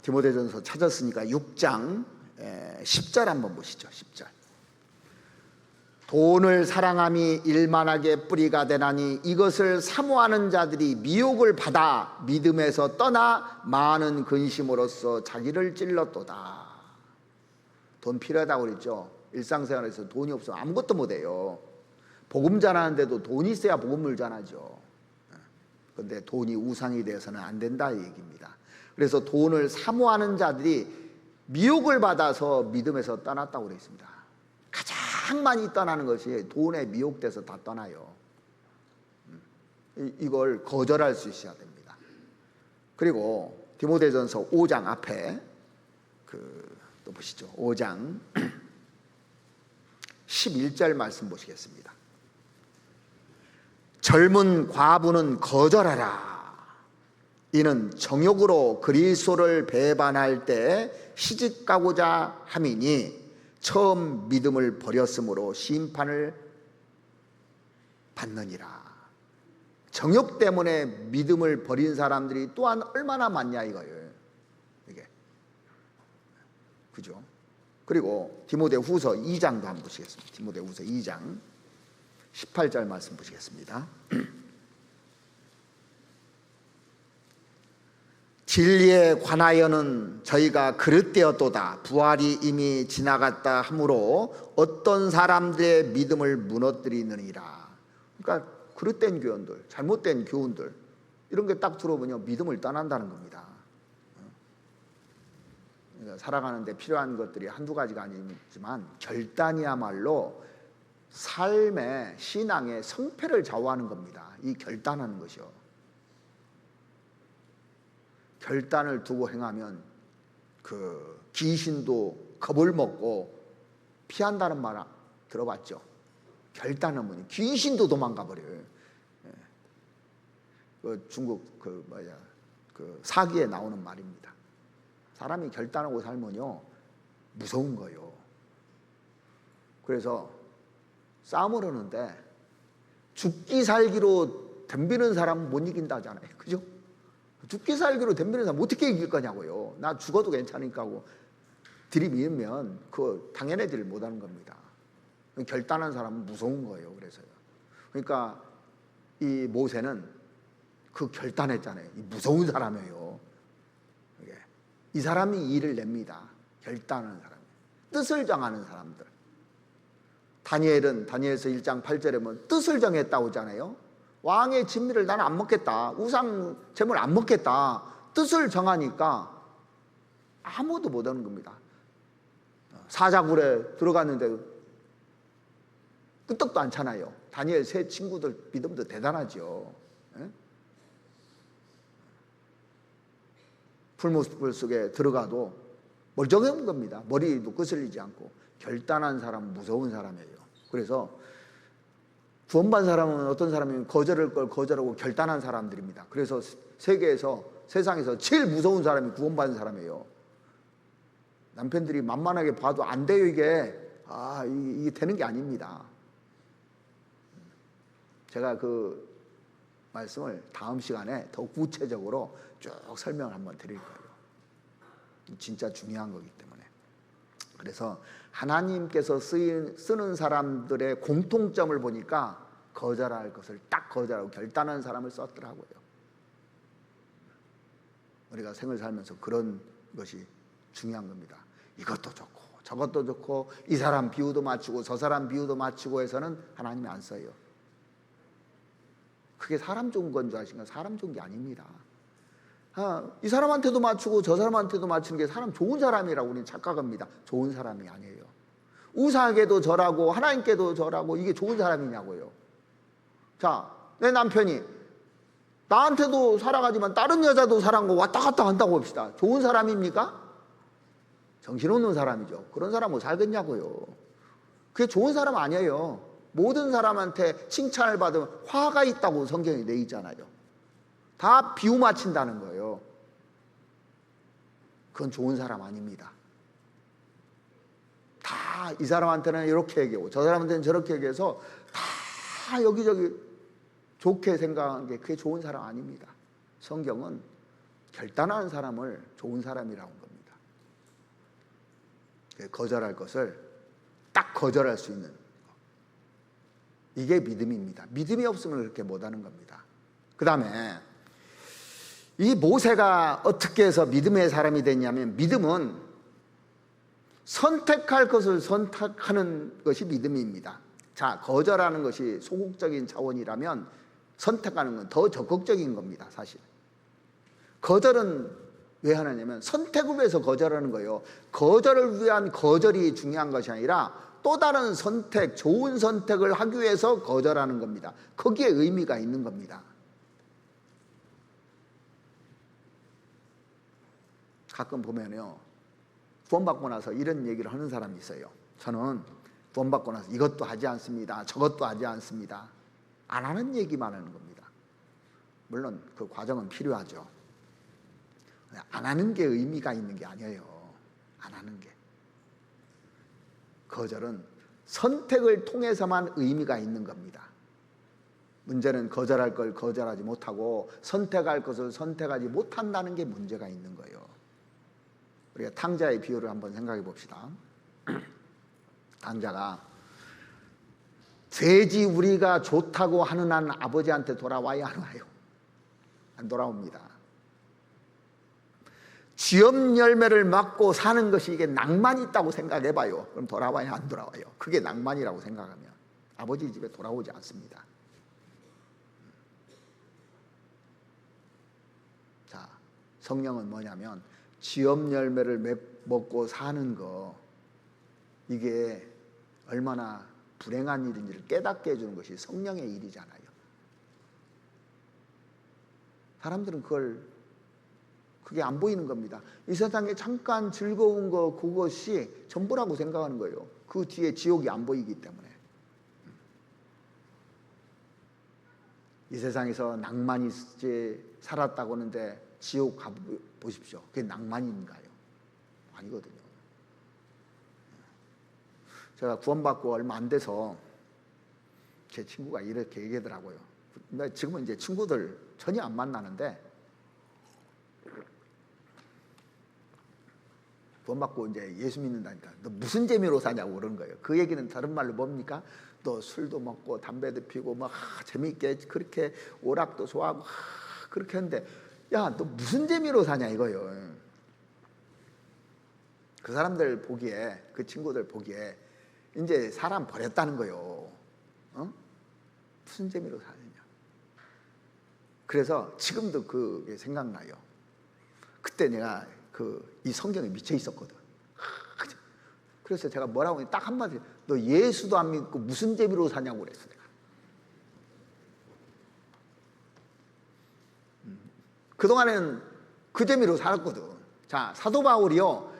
디모데전서 찾았으니까 6장 10절 한번 보시죠. 10절. 돈을 사랑함이 일만하게 뿌리가 되나니 이것을 사모하는 자들이 미혹을 받아 믿음에서 떠나 많은 근심으로써 자기를 찔렀도다. 돈 필요하다고 그랬죠. 일상생활에서 돈이 없으면 아무것도 못해요. 복음 전하는데도 돈이 있어야 복음을 전하죠. 그런데 돈이 우상이 되어서는 안 된다 이 얘기입니다. 그래서 돈을 사모하는 자들이 미혹을 받아서 믿음에서 떠났다고 그러어 있습니다. 가장 많이 떠나는 것이 돈에 미혹돼서 다 떠나요. 이걸 거절할 수 있어야 됩니다. 그리고 디모데전서 5장 앞에 또 보시죠. 5장 11절 말씀 보시겠습니다. 젊은 과부는 거절하라. 이는 정욕으로 그리스도를 배반할 때 시집가고자 함이니 처음 믿음을 버렸으므로 심판을 받느니라. 정욕 때문에 믿음을 버린 사람들이 또한 얼마나 많냐 이거예요. 이게 그죠? 그리고 디모데후서 2장도 한번 보시겠습니다. 디모데후서 2장 18절 말씀 보시겠습니다. 진리에 관하여는 저희가 그릇되었도다. 부활이 이미 지나갔다 하므로 어떤 사람들의 믿음을 무너뜨리느니라. 그러니까 그릇된 교훈들, 잘못된 교훈들 이런 게 딱 들어보면 믿음을 떠난다는 겁니다. 그러니까 살아가는데 필요한 것들이 한두 가지가 아니지만 결단이야말로 삶의 신앙의 성패를 좌우하는 겁니다. 이 결단하는 것이요. 결단을 두고 행하면 귀신도 겁을 먹고 피한다는 말 들어봤죠? 결단하면 귀신도 도망가 버려요. 중국 사기에 나오는 말입니다. 사람이 결단하고 살면요 무서운 거예요. 그래서 싸움을 하는데 죽기 살기로 덤비는 사람은 못 이긴다잖아요. 그죠? 죽기 살기로 덤비는 사람 어떻게 이길 거냐고요. 나 죽어도 괜찮으니까 하고 들이밀면 그거 당연하지를 못하는 겁니다. 결단한 사람은 무서운 거예요. 그래서요. 그러니까 이 모세는 그 결단했잖아요. 이 무서운 사람이에요. 이 사람이 일을 냅니다. 결단하는 사람, 뜻을 정하는 사람들. 다니엘은 다니엘서 1장 8절에 보면 뜻을 정했다고 하잖아요. 왕의 진미를 나는 안 먹겠다. 우상 제물 안 먹겠다. 뜻을 정하니까 아무도 못 하는 겁니다. 사자굴에 들어갔는데 끄떡도 안 차나요. 다니엘 세 친구들 믿음도 대단하죠. 풀무불 속에 들어가도 멀쩡한 겁니다. 머리도 거슬리지 않고. 결단한 사람은 무서운 사람이에요. 그래서 구원받은 사람은 어떤 사람이면 거절할 걸 거절하고 결단한 사람들입니다. 그래서 세상에서 제일 무서운 사람이 구원받은 사람이에요. 남편들이 만만하게 봐도 안 돼요. 이게 되는 게 아닙니다. 제가 말씀을 다음 시간에 더 구체적으로 쭉 설명을 한번 드릴 거예요. 진짜 중요한 거기 때문에. 그래서 하나님께서 쓰는 사람들의 공통점을 보니까 거절할 것을 딱 거절하고 결단하는 사람을 썼더라고요. 우리가 생을 살면서 그런 것이 중요한 겁니다. 이것도 좋고 저것도 좋고 이 사람 비유도 맞추고 저 사람 비유도 맞추고 해서는 하나님이 안 써요. 그게 사람 좋은 건 줄 아시는가? 사람 좋은 게 아닙니다. 이 사람한테도 맞추고 저 사람한테도 맞추는 게 사람 좋은 사람이라고 우리는 착각합니다. 좋은 사람이 아니에요. 우상에게도 절하고 하나님께도 절하고 이게 좋은 사람이냐고요. 자, 내 남편이 나한테도 사랑하지만 다른 여자도 사랑하고 왔다 갔다 한다고 봅시다. 좋은 사람입니까? 정신없는 사람이죠. 그런 사람은 살겠냐고요. 그게 좋은 사람 아니에요. 모든 사람한테 칭찬을 받으면 화가 있다고 성경에 돼 있잖아요. 다 비유 맞춘다는 거예요. 그건 좋은 사람 아닙니다. 다 이 사람한테는 이렇게 얘기하고 저 사람한테는 저렇게 얘기해서 다 여기저기 좋게 생각하는 게 그게 좋은 사람 아닙니다. 성경은 결단하는 사람을 좋은 사람이라고 한 겁니다. 거절할 것을 딱 거절할 수 있는 거. 이게 믿음입니다. 믿음이 없으면 그렇게 못하는 겁니다. 그 다음에 이 모세가 어떻게 해서 믿음의 사람이 됐냐면 믿음은 선택할 것을 선택하는 것이 믿음입니다. 자, 거절하는 것이 소극적인 차원이라면 선택하는 건 더 적극적인 겁니다. 사실 거절은 왜 하느냐면 선택을 위해서 거절하는 거예요. 거절을 위한 거절이 중요한 것이 아니라 또 다른 선택, 좋은 선택을 하기 위해서 거절하는 겁니다. 거기에 의미가 있는 겁니다. 가끔 보면요, 구원받고 나서 이런 얘기를 하는 사람이 있어요. 저는 구원받고 나서 이것도 하지 않습니다. 저것도 하지 않습니다. 안 하는 얘기만 하는 겁니다. 물론 그 과정은 필요하죠. 안 하는 게 의미가 있는 게 아니에요. 안 하는 게. 거절은 선택을 통해서만 의미가 있는 겁니다. 문제는 거절할 걸 거절하지 못하고 선택할 것을 선택하지 못한다는 게 문제가 있는 거예요. 우리가 탕자의 비유를 한번 생각해 봅시다. 탕자가 돼지 우리가 좋다고 하는 한 아버지한테 돌아와야 안 와요? 안 돌아옵니다. 쥐업 열매를 맞고 사는 것이 이게 낭만이 있다고 생각해 봐요. 그럼 돌아와야 안 돌아와요? 그게 낭만이라고 생각하면 아버지 집에 돌아오지 않습니다. 자, 성령은 뭐냐면 쥐업 열매를 먹고 사는 거, 이게 얼마나 불행한 일인지를 깨닫게 해주는 것이 성령의 일이잖아요. 사람들은 그게 안 보이는 겁니다. 이 세상에 잠깐 즐거운 거, 그것이 전부라고 생각하는 거예요. 그 뒤에 지옥이 안 보이기 때문에. 이 세상에서 낭만이 살았다고 하는데 지옥 가보십시오. 그게 낭만인가요? 아니거든요. 제가 구원받고 얼마 안 돼서 제 친구가 이렇게 얘기하더라고요. 지금은 이제 친구들 전혀 안 만나는데 구원받고 이제 예수 믿는다니까 너 무슨 재미로 사냐고 그러는 거예요. 그 얘기는 다른 말로 뭡니까? 너 술도 먹고 담배도 피고 막 재미있게 그렇게 오락도 좋아하고 그렇게 하는데 야, 너 무슨 재미로 사냐 이거예요. 그 사람들 보기에, 그 친구들 보기에 이제 사람 버렸다는 거예요. 무슨 재미로 사느냐. 그래서 지금도 그게 생각나요. 그때 내가 이 성경에 미쳐 있었거든. 그래서 제가 뭐라고 딱 한마디, 너 예수도 안 믿고 무슨 재미로 사냐고 그랬어 내가. 그동안에는 그 재미로 살았거든. 자, 사도 바울이요,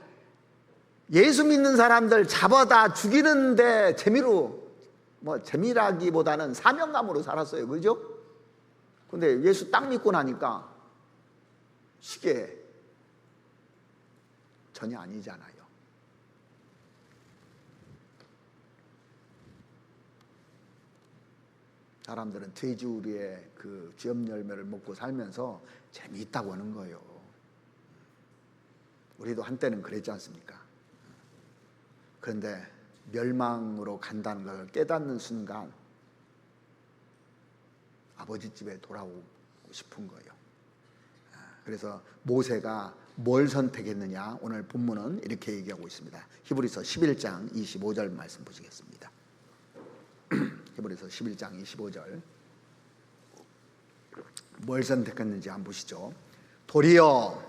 예수 믿는 사람들 잡아다 죽이는데 재미로, 재미라기보다는 사명감으로 살았어요. 그죠? 근데 예수 딱 믿고 나니까 이게 전혀 아니잖아요. 사람들은 돼지우리의 그 쥐업 열매를 먹고 살면서 재미있다고 하는 거예요. 우리도 한때는 그랬지 않습니까? 그런데 멸망으로 간다는 걸 깨닫는 순간 아버지 집에 돌아오고 싶은 거예요. 그래서 모세가 뭘 선택했느냐, 오늘 본문은 이렇게 얘기하고 있습니다. 히브리서 11장 25절 말씀 보시겠습니다. 히브리서 11장 25절 뭘 선택했는지 한번 보시죠. 도리어,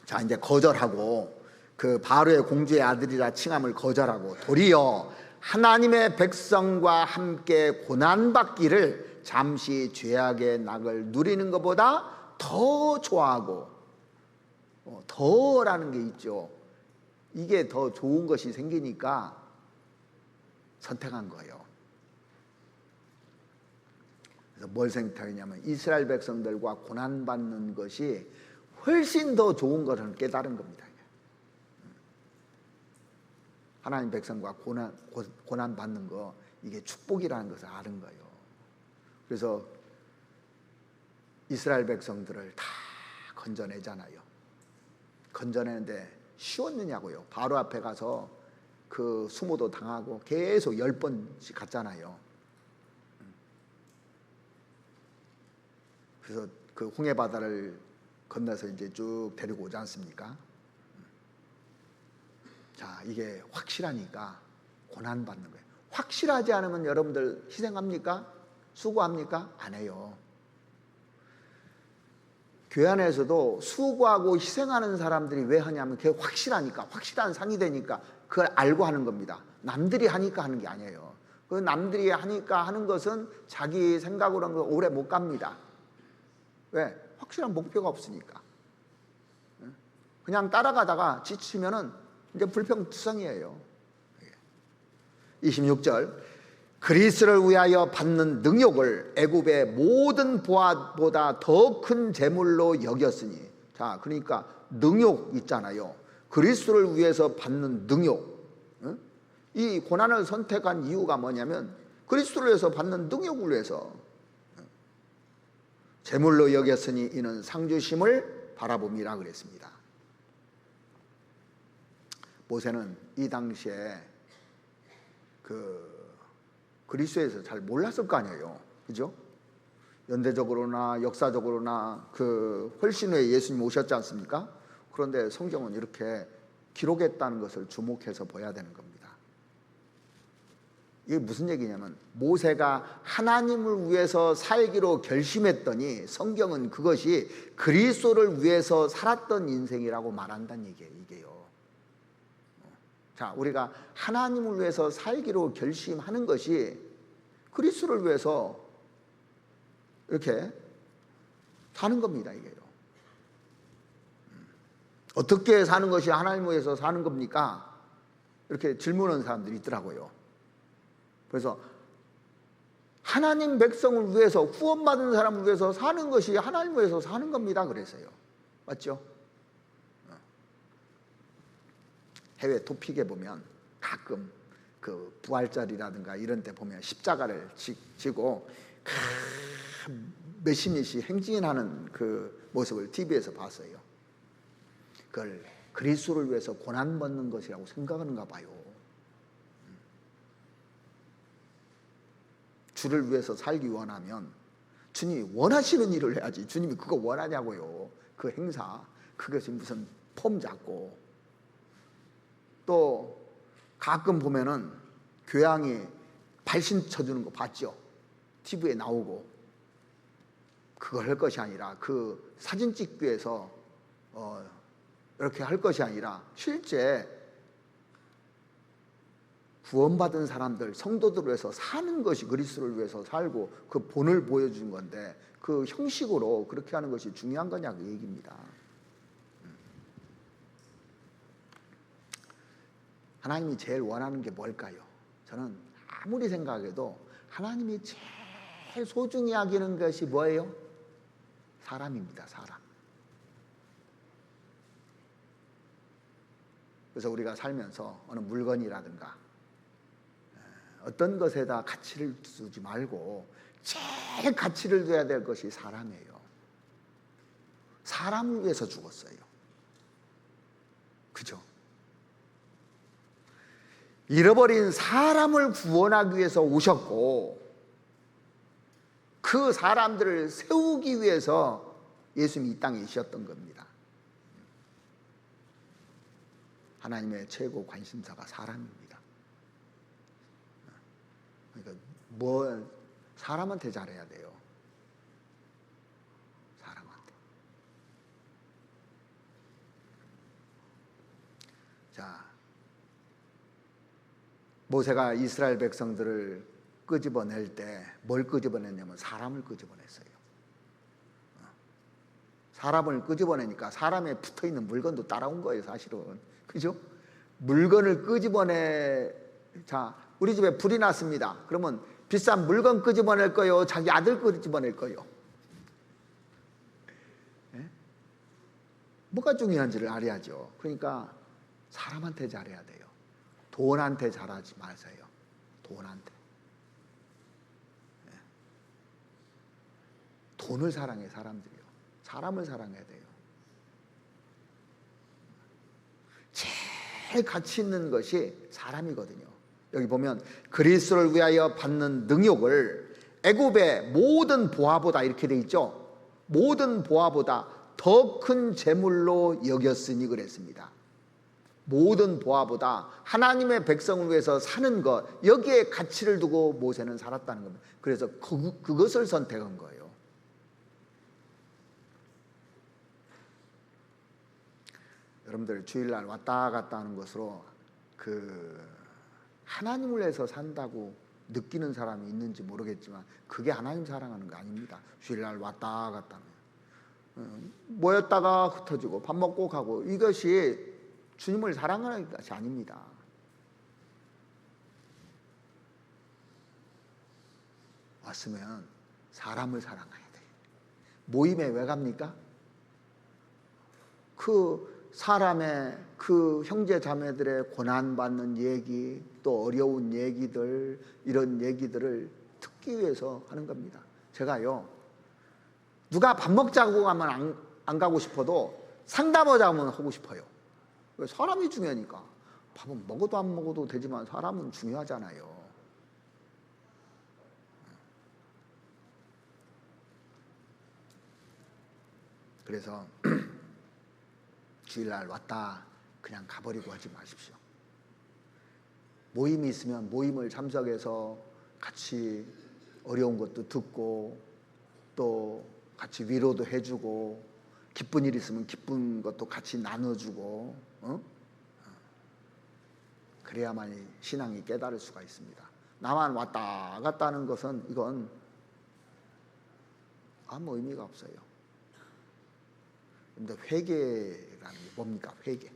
자 이제 거절하고 그 바로의 공주의 아들이라 칭함을 거절하고 도리어 하나님의 백성과 함께 고난받기를 잠시 죄악의 낙을 누리는 것보다 더 좋아하고, 더라는 게 있죠. 이게 더 좋은 것이 생기니까 선택한 거예요. 그래서 뭘 선택했냐면 이스라엘 백성들과 고난받는 것이 훨씬 더 좋은 것을 깨달은 겁니다. 하나님 백성과 고난받는 거, 이게 축복이라는 것을 아는 거예요. 그래서 이스라엘 백성들을 다 건져내잖아요. 건져내는데 쉬웠느냐고요. 바로 앞에 가서 그 수모도 당하고 계속 10번씩 갔잖아요. 그래서 그 홍해 바다를 건너서 이제 쭉 데리고 오지 않습니까? 자, 이게 확실하니까 고난받는 거예요. 확실하지 않으면 여러분들 희생합니까? 수고합니까? 안 해요. 교회 안에서도 수고하고 희생하는 사람들이 왜 하냐면 그게 확실하니까, 확실한 상이 되니까 그걸 알고 하는 겁니다. 남들이 하니까 하는 게 아니에요. 그 남들이 하니까 하는 것은 자기 생각으로는 오래 못 갑니다. 왜? 확실한 목표가 없으니까. 그냥 따라가다가 지치면은 이제 불평투성이에요. 26절 그리스도를 위하여 받는 능욕을 애굽의 모든 보화보다 더 큰 재물로 여겼으니, 자 그러니까 능욕 있잖아요. 그리스도를 위해서 받는 능욕, 이 고난을 선택한 이유가 뭐냐면 그리스도를 위해서 받는 능욕을 위해서 재물로 여겼으니 이는 상주심을 바라봄이라 그랬습니다. 모세는 이 당시에 그리스도에서 잘 몰랐을 거 아니에요. 그죠? 연대적으로나 역사적으로나 훨씬 후에 예수님 오셨지 않습니까? 그런데 성경은 이렇게 기록했다는 것을 주목해서 봐야 되는 겁니다. 이게 무슨 얘기냐면 모세가 하나님을 위해서 살기로 결심했더니 성경은 그것이 그리스도를 위해서 살았던 인생이라고 말한다는 얘기예요. 이게요. 자, 우리가 하나님을 위해서 살기로 결심하는 것이 그리스도를 위해서 이렇게 사는 겁니다. 이게요. 어떻게 사는 것이 하나님을 위해서 사는 겁니까? 이렇게 질문하는 사람들이 있더라고요. 그래서 하나님 백성을 위해서, 구원받은 사람을 위해서 사는 것이 하나님을 위해서 사는 겁니다. 그래서요. 맞죠? 해외 토픽에 보면 가끔 그 부활절이라든가 이런 때 보면 십자가를 지고 몇십 년씩 행진하는 그 모습을 TV에서 봤어요. 그걸 그리스도를 위해서 고난받는 것이라고 생각하는가 봐요. 주를 위해서 살기 원하면 주님이 원하시는 일을 해야지. 주님이 그거 원하냐고요. 그 행사, 그것이 무슨 폼 잡고. 또 가끔 보면은 교양이 발신 쳐주는 거 봤죠? TV에 나오고. 그걸 할 것이 아니라 그 사진 찍기 위해서 이렇게 할 것이 아니라 실제 구원받은 사람들, 성도들을 위해서 사는 것이 그리스도를 위해서 살고 그 본을 보여준 건데 그 형식으로 그렇게 하는 것이 중요한 거냐 그 얘기입니다. 하나님이 제일 원하는 게 뭘까요? 저는 아무리 생각해도 하나님이 제일 소중히 여기는 것이 뭐예요? 사람입니다. 사람. 그래서 우리가 살면서 어느 물건이라든가 어떤 것에다 가치를 두지 말고 제일 가치를 둬야 될 것이 사람이에요. 사람을 위해서 죽었어요. 그죠? 잃어버린 사람을 구원하기 위해서 오셨고, 그 사람들을 세우기 위해서 예수님이 이 땅에 계셨던 겁니다. 하나님의 최고 관심사가 사람입니다. 그러니까 사람한테 잘해야 돼요. 사람한테. 자, 모세가 이스라엘 백성들을 끄집어낼 때 뭘 끄집어냈냐면 사람을 끄집어냈어요. 사람을 끄집어내니까 사람에 붙어있는 물건도 따라온 거예요, 사실은. 그죠? 물건을 자, 우리 집에 불이 났습니다. 그러면 비싼 물건 끄집어낼 거요? 자기 아들 끄집어낼 거요? 예? 뭐가 중요한지를 알아야죠. 그러니까 사람한테 잘해야 돼요. 돈한테 잘하지 마세요. 돈한테. 예. 돈을 사랑해, 사람들이요. 사람을 사랑해야 돼요. 제일 가치 있는 것이 사람이거든요. 여기 보면 그리스도를 위하여 받는 능욕을 애굽의 모든 보화보다 이렇게 돼 있죠. 모든 보화보다 더 큰 재물로 여겼으니 그랬습니다. 모든 보화보다 하나님의 백성을 위해서 사는 것, 여기에 가치를 두고 모세는 살았다는 겁니다. 그래서 그것을 선택한 거예요. 여러분들 주일날 왔다 갔다 하는 것으로 하나님을 위해서 산다고 느끼는 사람이 있는지 모르겠지만 그게 하나님 사랑하는 거 아닙니다. 주일날 왔다 갔다 하는 모였다가 흩어지고 밥 먹고 가고, 이것이 주님을 사랑하는 것이 아닙니다. 왔으면 사람을 사랑해야 돼요. 모임에 왜 갑니까? 그 사람의 그 형제 자매들의 고난받는 얘기, 또 어려운 얘기들, 이런 얘기들을 듣기 위해서 하는 겁니다. 제가요, 누가 밥 먹자고 하면 안 가고 싶어도 상담하자면 하고 싶어요. 왜? 사람이 중요하니까. 밥은 먹어도 안 먹어도 되지만 사람은 중요하잖아요. 그래서 주일날 왔다 그냥 가버리고 하지 마십시오. 모임이 있으면 모임을 참석해서 같이 어려운 것도 듣고, 또 같이 위로도 해주고, 기쁜 일 있으면 기쁜 것도 같이 나눠주고, 그래야만 신앙이 깨달을 수가 있습니다. 나만 왔다 갔다 하는 것은 이건 아무 의미가 없어요. 근데 회개라는 게 뭡니까? 회개.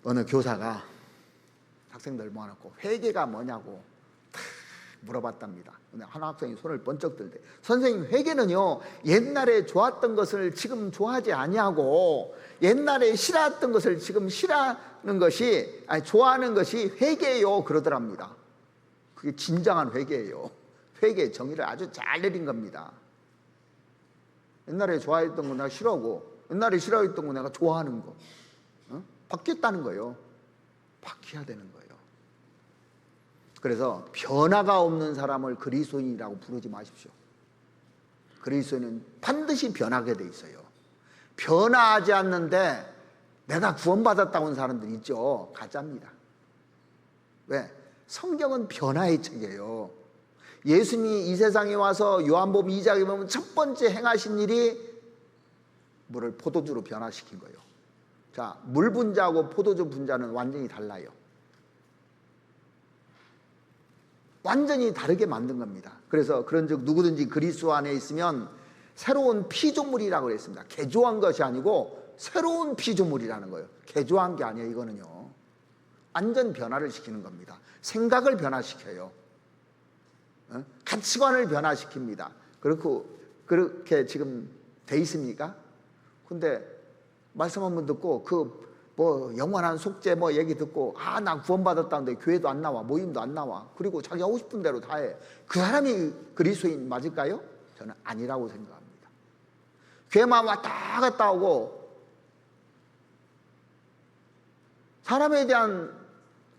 어느 교사가 학생들 모아놓고 회개가 뭐냐고 물어봤답니다. 근데 한 학생이 손을 번쩍 들대. 선생님, 회개는요, 옛날에 좋았던 것을 지금 좋아하지 아니하고, 옛날에 싫어했던 것을 지금 싫어하는 것이, 좋아하는 것이 회개예요, 그러더랍니다. 그게 진정한 회개예요. 회개의 정의를 아주 잘 내린 겁니다. 옛날에 좋아했던 거 내가 싫어하고, 옛날에 싫어했던 거 내가 좋아하는 거, 바뀌었다는 거예요. 바뀌어야 되는 거예요. 그래서 변화가 없는 사람을 그리스도인이라고 부르지 마십시오. 그리스도인은 반드시 변하게 돼 있어요. 변화하지 않는데 내가 구원받았다고 하는 사람들이 있죠. 가짜입니다. 왜? 성경은 변화의 책이에요. 예수님이 이 세상에 와서 요한복음 2장에 보면 첫 번째 행하신 일이 물을 포도주로 변화시킨 거예요. 자, 물 분자하고 포도주 분자는 완전히 달라요. 완전히 다르게 만든 겁니다. 그래서 그런즉 누구든지 그리스도 안에 있으면 새로운 피조물이라고 그랬습니다. 개조한 것이 아니고 새로운 피조물이라는 거예요. 개조한 게 아니에요. 이거는요, 완전 변화를 시키는 겁니다. 생각을 변화시켜요. 가치관을 변화시킵니다. 그렇게 지금 돼 있습니까? 근데 말씀 한번 듣고 그 뭐 영원한 속죄 뭐 얘기 듣고 나 구원받았다는데 교회도 안 나와, 모임도 안 나와, 그리고 자기 하고 싶은 대로 다 해. 그 사람이 그리스도인 맞을까요? 저는 아니라고 생각합니다. 교회만 왔다 갔다 하고 사람에 대한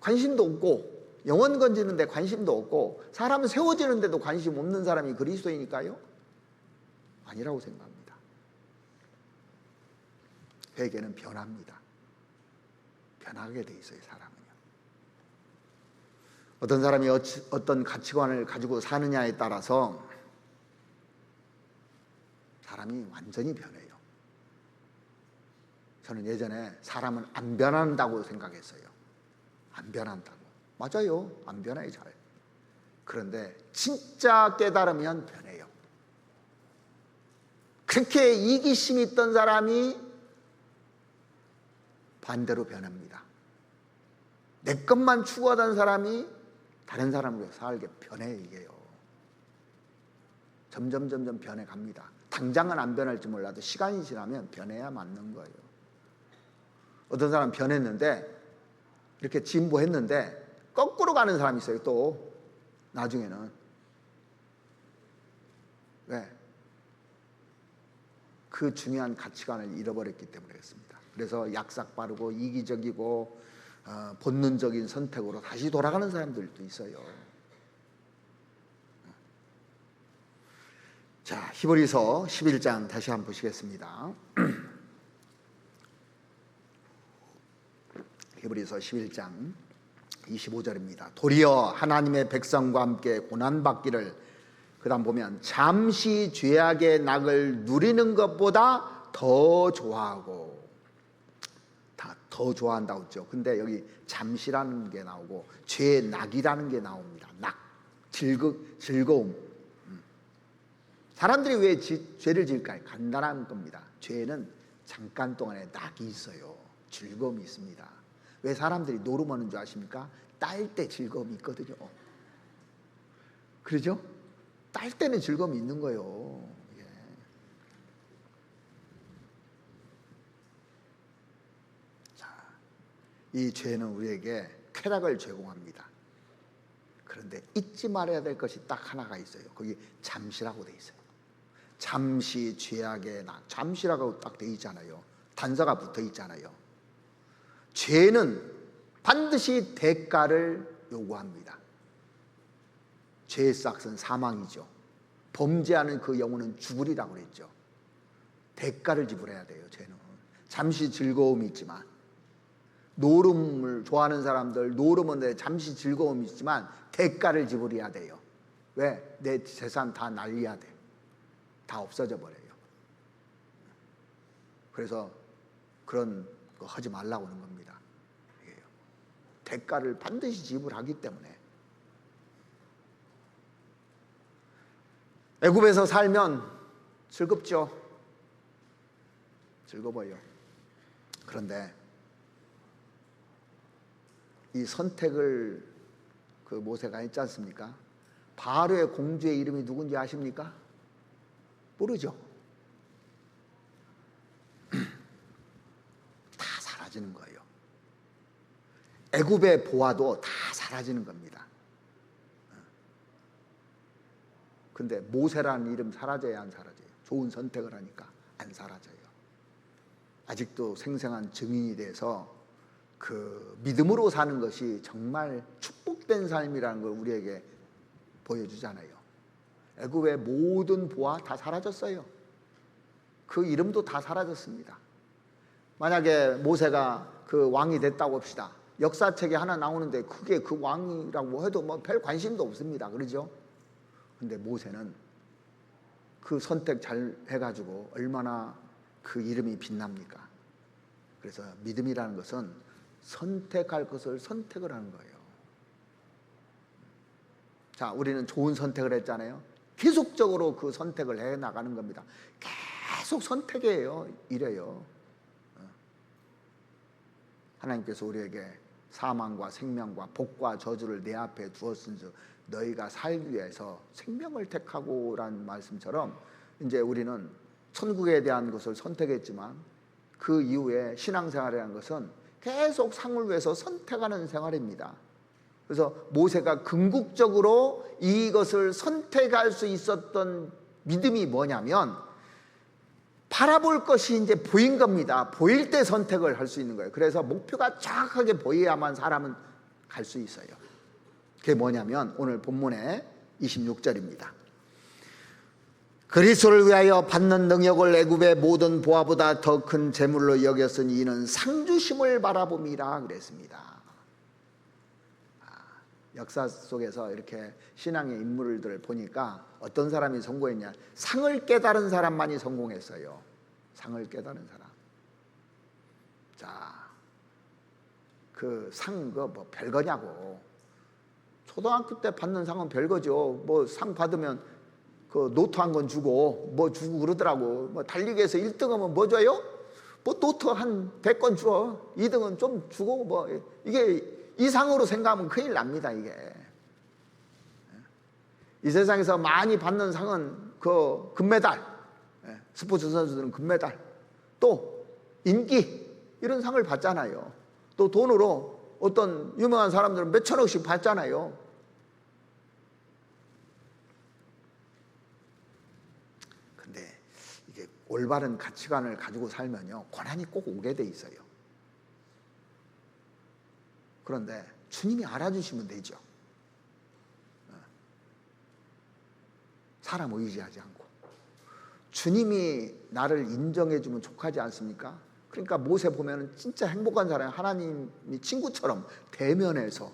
관심도 없고 영혼 건지는데 관심도 없고 사람 세워지는데도 관심 없는 사람이 그리스도이니까요? 아니라고 생각합니다. 회개는 변합니다. 변하게 돼 있어요, 사람은요. 어떤 사람이 어떤 가치관을 가지고 사느냐에 따라서 사람이 완전히 변해요. 저는 예전에 사람은 안 변한다고 생각했어요. 안 변한다고. 맞아요. 안 변해요, 잘. 그런데 진짜 깨달으면 변해요. 그렇게 이기심이 있던 사람이 반대로 변합니다. 내 것만 추구하던 사람이 다른 사람으로 살게 변해, 이게요. 점점 변해갑니다. 당장은 안 변할지 몰라도 시간이 지나면 변해야 맞는 거예요. 어떤 사람 변했는데 이렇게 진보했는데 거꾸로 가는 사람이 있어요. 또 나중에는. 왜? 그 중요한 가치관을 잃어버렸기 때문에 그렇습니다. 그래서 약삭빠르고 이기적이고 본능적인 선택으로 다시 돌아가는 사람들도 있어요. 자, 히브리서 11장 다시 한번 보시겠습니다. 히브리서 11장 25절입니다. 도리어 하나님의 백성과 함께 고난받기를, 그 다음 보면 잠시 죄악의 낙을 누리는 것보다 더 좋아하고, 더 좋아한다고 했죠. 근데 여기 잠시라는 게 나오고 죄의 낙이라는 게 나옵니다. 낙, 즐거움. 사람들이 왜 죄를 지을까요? 간단한 겁니다. 죄는 잠깐 동안에 낙이 있어요. 즐거움이 있습니다. 왜 사람들이 노름하는 줄 아십니까? 딸 때 즐거움이 있거든요. 그러죠? 딸 때는 즐거움이 있는 거예요. 예. 자, 이 죄는 우리에게 쾌락을 제공합니다. 그런데 잊지 말아야 될 것이 딱 하나가 있어요. 거기 잠시라고 돼 있어요. 잠시 죄악의 낙, 잠시라고 딱 돼 있잖아요. 단서가 붙어 있잖아요. 죄는 반드시 대가를 요구합니다. 죄의 싹은 사망이죠. 범죄하는 그 영혼은 죽으리라고 그랬죠. 대가를 지불해야 돼요. 죄는 잠시 즐거움이 있지만, 노름을 좋아하는 사람들 노름은 잠시 즐거움이 있지만 대가를 지불해야 돼요. 왜? 내 재산 다 날려야 돼. 다 없어져 버려요. 그래서 그런 거 하지 말라고 하는 겁니다. 대가를 반드시 지불하기 때문에. 애굽에서 살면 즐겁죠. 즐거워요. 그런데 이 선택을 그 모세가 했지 않습니까? 바로의 공주의 이름이 누군지 아십니까? 모르죠. 다 사라지는 거예요. 애굽의 보화도 다 사라지는 겁니다. 근데 모세라는 이름 사라져야 안 사라져요? 좋은 선택을 하니까 안 사라져요. 아직도 생생한 증인이 돼서 그 믿음으로 사는 것이 정말 축복된 삶이라는 걸 우리에게 보여주잖아요. 애굽의 모든 보화 다 사라졌어요. 그 이름도 다 사라졌습니다. 만약에 모세가 그 왕이 됐다고 합시다. 역사책에 하나 나오는데 그게 그 왕이라고 해도 뭐 별 관심도 없습니다. 그러죠? 근데 모세는 그 선택 잘 해가지고 얼마나 그 이름이 빛납니까? 그래서 믿음이라는 것은 선택할 것을 선택을 하는 거예요. 자, 우리는 좋은 선택을 했잖아요. 계속적으로 그 선택을 해 나가는 겁니다. 계속 선택이에요. 이래요. 하나님께서 우리에게 사망과 생명과 복과 저주를 내 앞에 두었은즉 너희가 살기 위해서 생명을 택하고라는 말씀처럼 이제 우리는 천국에 대한 것을 선택했지만 그 이후에 신앙생활이라는 것은 계속 상을 위해서 선택하는 생활입니다. 그래서 모세가 궁극적으로 이것을 선택할 수 있었던 믿음이 뭐냐면, 바라볼 것이 이제 보인 겁니다. 보일 때 선택을 할 수 있는 거예요. 그래서 목표가 정확하게 보여야만 사람은 갈 수 있어요. 그게 뭐냐면 오늘 본문의 26절입니다. 그리스도를 위하여 받는 능력을 애굽의 모든 보화보다 더 큰 재물로 여겼으니 이는 상주심을 바라봄이라 그랬습니다. 역사 속에서 이렇게 신앙의 인물들을 보니까 어떤 사람이 성공했냐, 상을 깨달은 사람만이 성공했어요. 상을 깨달은 사람. 자, 그 상 뭐 별거냐고. 초등학교 때 받는 상은 별거죠. 뭐 상 받으면 그 노트 한 권 주고 뭐 주고 그러더라고. 뭐 달리기에서 1등하면 뭐 줘요? 뭐 노트 한 100권 줘. 2등은 좀 주고 뭐 이게 이상으로 생각하면 큰일 납니다. 이게 이 세상에서 많이 받는 상은 그 금메달, 스포츠 선수들은 금메달, 또 인기 이런 상을 받잖아요. 또 돈으로 어떤 유명한 사람들은 몇천억씩 받잖아요. 근데 이게 올바른 가치관을 가지고 살면요, 고난이 꼭 오게 돼 있어요. 그런데 주님이 알아주시면 되죠. 사람 의지하지 않고 주님이 나를 인정해 주면 족하지 않습니까? 그러니까 모세 보면은 진짜 행복한 사람이, 하나님이 친구처럼 대면해서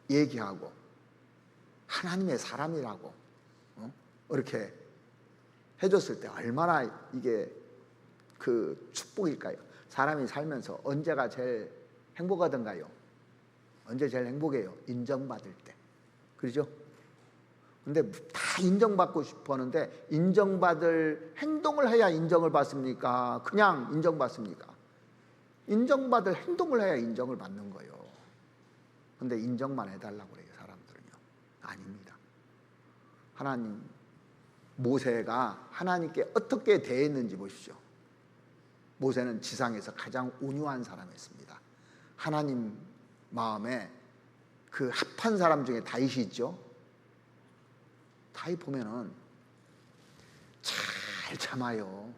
얘기하고 하나님의 사람이라고 이렇게 해줬을 때 얼마나 이게 그 축복일까요? 사람이 살면서 언제가 제일 행복하던가요? 언제 제일 행복해요? 인정받을 때. 그렇죠? 근데 다 인정받고 싶어 하는데 인정받을 행동을 해야 인정을 받습니까? 그냥 인정받습니까? 인정받을 행동을 해야 인정을 받는 거예요. 근데 인정만 해달라고 그래요, 사람들은요. 아닙니다. 하나님, 모세가 하나님께 어떻게 대했는지 보십시오. 모세는 지상에서 가장 온유한 사람이었습니다. 하나님 마음에 그 합한 사람 중에 다윗이 있죠. 다윗 보면은 잘 참아요.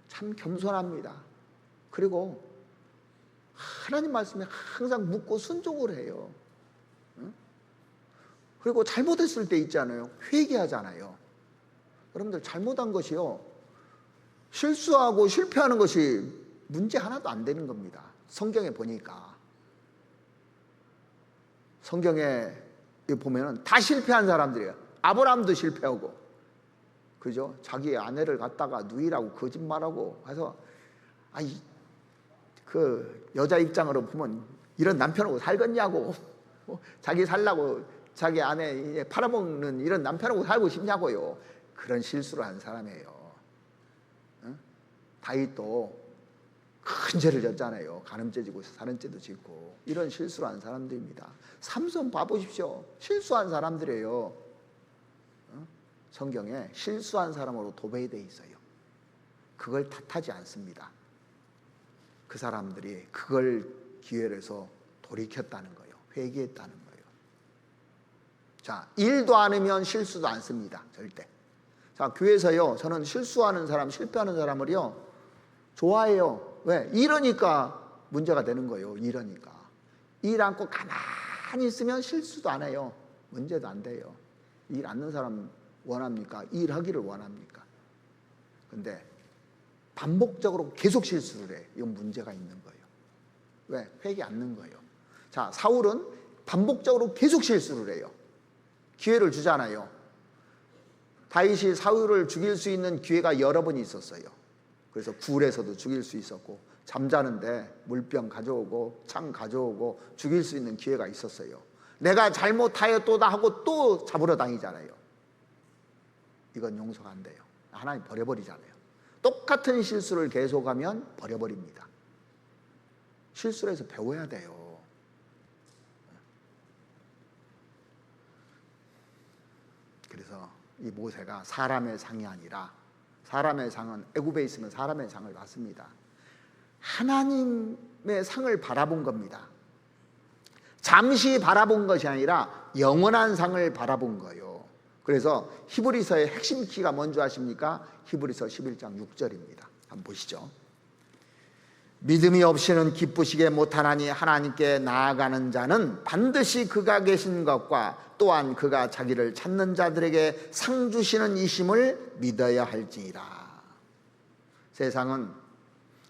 참 겸손합니다. 그리고 하나님 말씀에 항상 묻고 순종을 해요. 그리고 잘못했을 때 있잖아요. 회개하잖아요. 여러분들 잘못한 것이요, 실수하고 실패하는 것이 문제 하나도 안 되는 겁니다. 성경에 보니까. 성경에 보면은 다 실패한 사람들이에요. 아브라함도 실패하고, 그죠? 자기 아내를 갖다가 누이라고 거짓말하고 해서, 그 여자 입장으로 보면 이런 남편하고 살겠냐고, 자기 살라고 자기 아내 팔아먹는 이런 남편하고 살고 싶냐고요. 그런 실수를 한 사람이에요. 다윗도 큰 죄를 졌잖아요. 간음죄 지고 살인죄도 짓고 이런 실수를 한 사람들입니다. 삼손 봐보십시오. 실수한 사람들이에요. 성경에 실수한 사람으로 도배되어 있어요. 그걸 탓하지 않습니다. 그 사람들이 그걸 기회로 해서 돌이켰다는 거예요. 회개했다는 거예요. 자, 일도 않으면 실수도 않습니다. 절대. 자, 교회에서요, 저는 실수하는 사람, 실패하는 사람을요 좋아해요. 왜? 이러니까 문제가 되는 거예요. 이러니까. 일 않고 가만히 있으면 실수도 안 해요. 문제도 안 돼요. 일 않는 사람 원합니까? 일하기를 원합니까? 근데 반복적으로 계속 실수를 해. 이건 문제가 있는 거예요. 왜? 회개 않는 거예요. 자, 사울은 반복적으로 계속 실수를 해요. 기회를 주잖아요. 다윗이 사울을 죽일 수 있는 기회가 여러 번 있었어요. 그래서 굴에서도 죽일 수 있었고, 잠자는데 물병 가져오고 창 가져오고 죽일 수 있는 기회가 있었어요. 내가 잘못하였도다 하고 또 잡으러 다니잖아요. 이건 용서가 안 돼요. 하나님 버려버리잖아요. 똑같은 실수를 계속하면 버려버립니다. 실수를 해서 배워야 돼요. 그래서 이 모세가 사람의 상이 아니라, 사람의 상은 애굽에 있으면 사람의 상을 받습니다. 하나님의 상을 바라본 겁니다. 잠시 바라본 것이 아니라 영원한 상을 바라본 거예요. 그래서 히브리서의 핵심 키가 뭔지 아십니까? 히브리서 11장 6절입니다. 한번 보시죠. 믿음이 없이는 기쁘시게 못하나니 하나님께 나아가는 자는 반드시 그가 계신 것과 또한 그가 자기를 찾는 자들에게 상 주시는 이심을 믿어야 할지니라. 세상은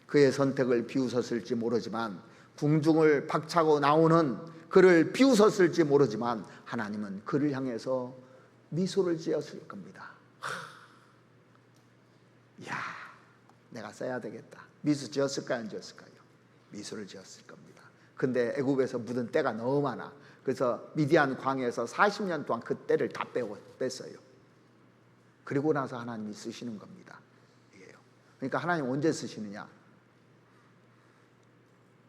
그의 선택을 비웃었을지 모르지만, 궁중을 박차고 나오는 그를 비웃었을지 모르지만, 하나님은 그를 향해서 미소를 지었을 겁니다. 이야, 내가 써야 되겠다. 미소 지었을까요, 안 지었을까요? 미소를 지었을 겁니다. 근데 애굽에서 묻은 때가 너무 많아. 그래서 미디안 광야에서 40년 동안 그 때를 다 뺐어요. 그리고 나서 하나님이 쓰시는 겁니다. 이게요. 그러니까 하나님 언제 쓰시느냐?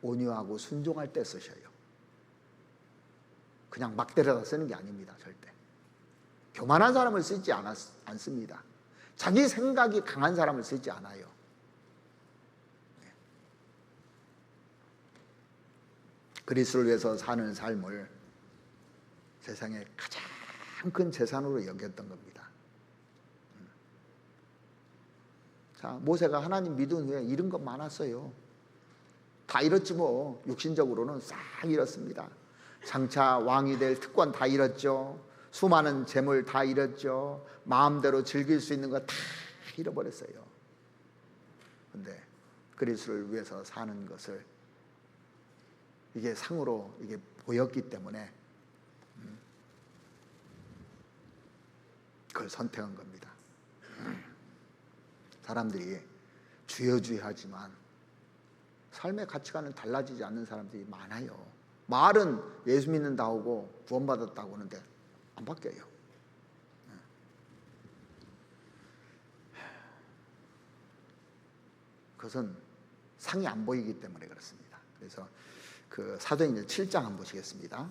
온유하고 순종할 때 쓰셔요. 그냥 막 데려다 쓰는 게 아닙니다. 절대. 교만한 사람을 쓰지 않습니다. 자기 생각이 강한 사람을 쓰지 않아요. 그리스도를 위해서 사는 삶을 세상의 가장 큰 재산으로 여겼던 겁니다. 자, 모세가 하나님 믿은 후에 잃은 것 많았어요. 다 잃었지 뭐. 육신적으로는 싹 잃었습니다. 장차 왕이 될 특권 다 잃었죠. 수많은 재물 다 잃었죠. 마음대로 즐길 수 있는 거 다 잃어버렸어요. 근데 그리스도를 위해서 사는 것을 이게 상으로 이게 보였기 때문에 그걸 선택한 겁니다. 사람들이 주여 주여 하지만 삶의 가치관은 달라지지 않는 사람들이 많아요. 말은 예수 믿는다고 하고 구원받았다고 하는데 안 바뀌어요. 그것은 상이 안 보이기 때문에 그렇습니다. 그래서 그 사도행전 7장 한번 보시겠습니다.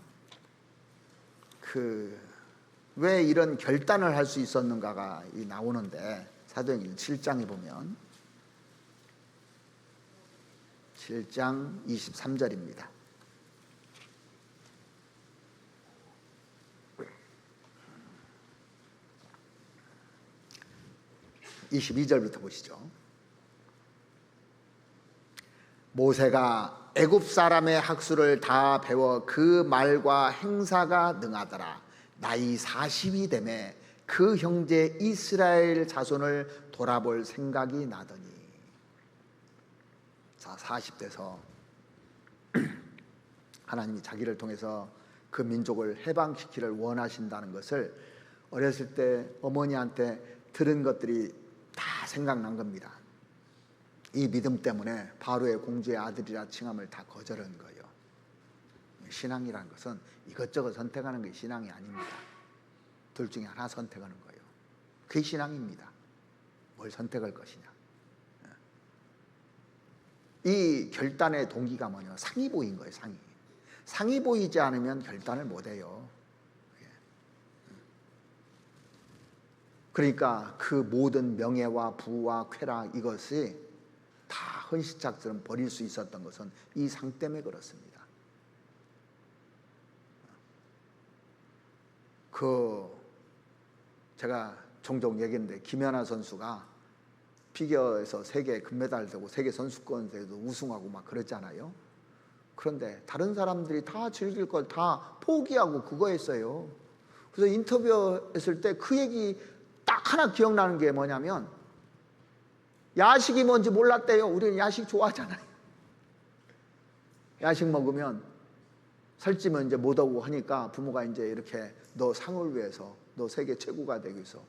왜 이런 결단을 할 수 있었는가가 나오는데, 사도행전 7장에 보면 7장 23절입니다. 22절부터 보시죠. 모세가 애굽 사람의 학수를 다 배워 그 말과 행사가 능하더라. 나이 40이 되매 그 형제 이스라엘 자손을 돌아볼 생각이 나더니. 자, 40대서 하나님이 자기를 통해서 그 민족을 해방시키기를 원하신다는 것을 어렸을 때 어머니한테 들은 것들이 다 생각난 겁니다. 이 믿음 때문에 바로의 공주의 아들이라 칭함을 다 거절한 거예요. 신앙이라는 것은 이것저것 선택하는 게 신앙이 아닙니다. 둘 중에 하나 선택하는 거예요. 그게 신앙입니다. 뭘 선택할 것이냐. 이 결단의 동기가 뭐냐? 상이 보인 거예요. 상이 보이지 않으면 결단을 못해요. 그러니까 그 모든 명예와 부와 쾌락, 이것이 다 헌신짝처럼 버릴 수 있었던 것은 이 상 때문에 그렇습니다. 제가 종종 얘기했는데, 김연아 선수가 피겨에서 세계 금메달 되고 세계 선수권대회도 우승하고 막 그랬잖아요. 그런데 다른 사람들이 다 즐길 걸 다 포기하고 그거 했어요. 그래서 인터뷰했을 때 그 얘기 딱 하나 기억나는 게 뭐냐면, 야식이 뭔지 몰랐대요. 우리는 야식 좋아하잖아요. 야식 먹으면 살찌면 이제 못 오고 하니까 부모가 이제 이렇게 너 상을 위해서, 너 세계 최고가 되기 위해서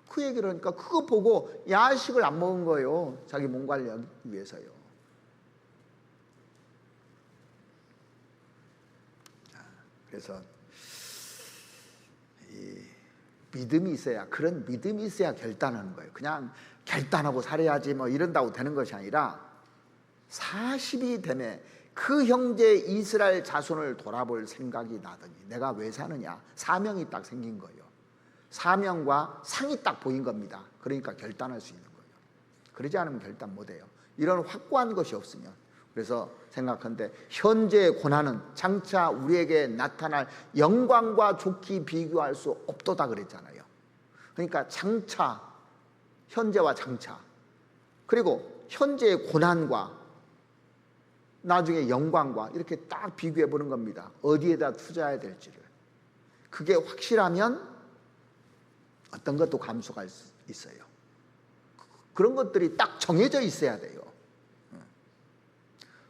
그 얘기를 하니까 그거 보고 야식을 안 먹은 거예요. 자기 몸 관리하기 위해서요. 그래서 이 믿음이 있어야, 그런 믿음이 있어야 결단하는 거예요. 그냥 결단하고 살아야지 뭐 이런다고 되는 것이 아니라 40이 되매 그 형제 이스라엘 자손을 돌아볼 생각이 나더니. 내가 왜 사느냐? 사명이 딱 생긴 거예요. 사명과 상이 딱 보인 겁니다. 그러니까 결단할 수 있는 거예요. 그러지 않으면 결단 못해요. 이런 확고한 것이 없으면. 그래서 생각하는데 현재의 고난은 장차 우리에게 나타날 영광과 좋게 비교할 수 없도다 그랬잖아요. 그러니까 장차, 현재와 장차, 그리고 현재의 고난과 나중에 영광과 이렇게 딱 비교해 보는 겁니다. 어디에다 투자해야 될지를. 그게 확실하면 어떤 것도 감수가 있어요. 그런 것들이 딱 정해져 있어야 돼요.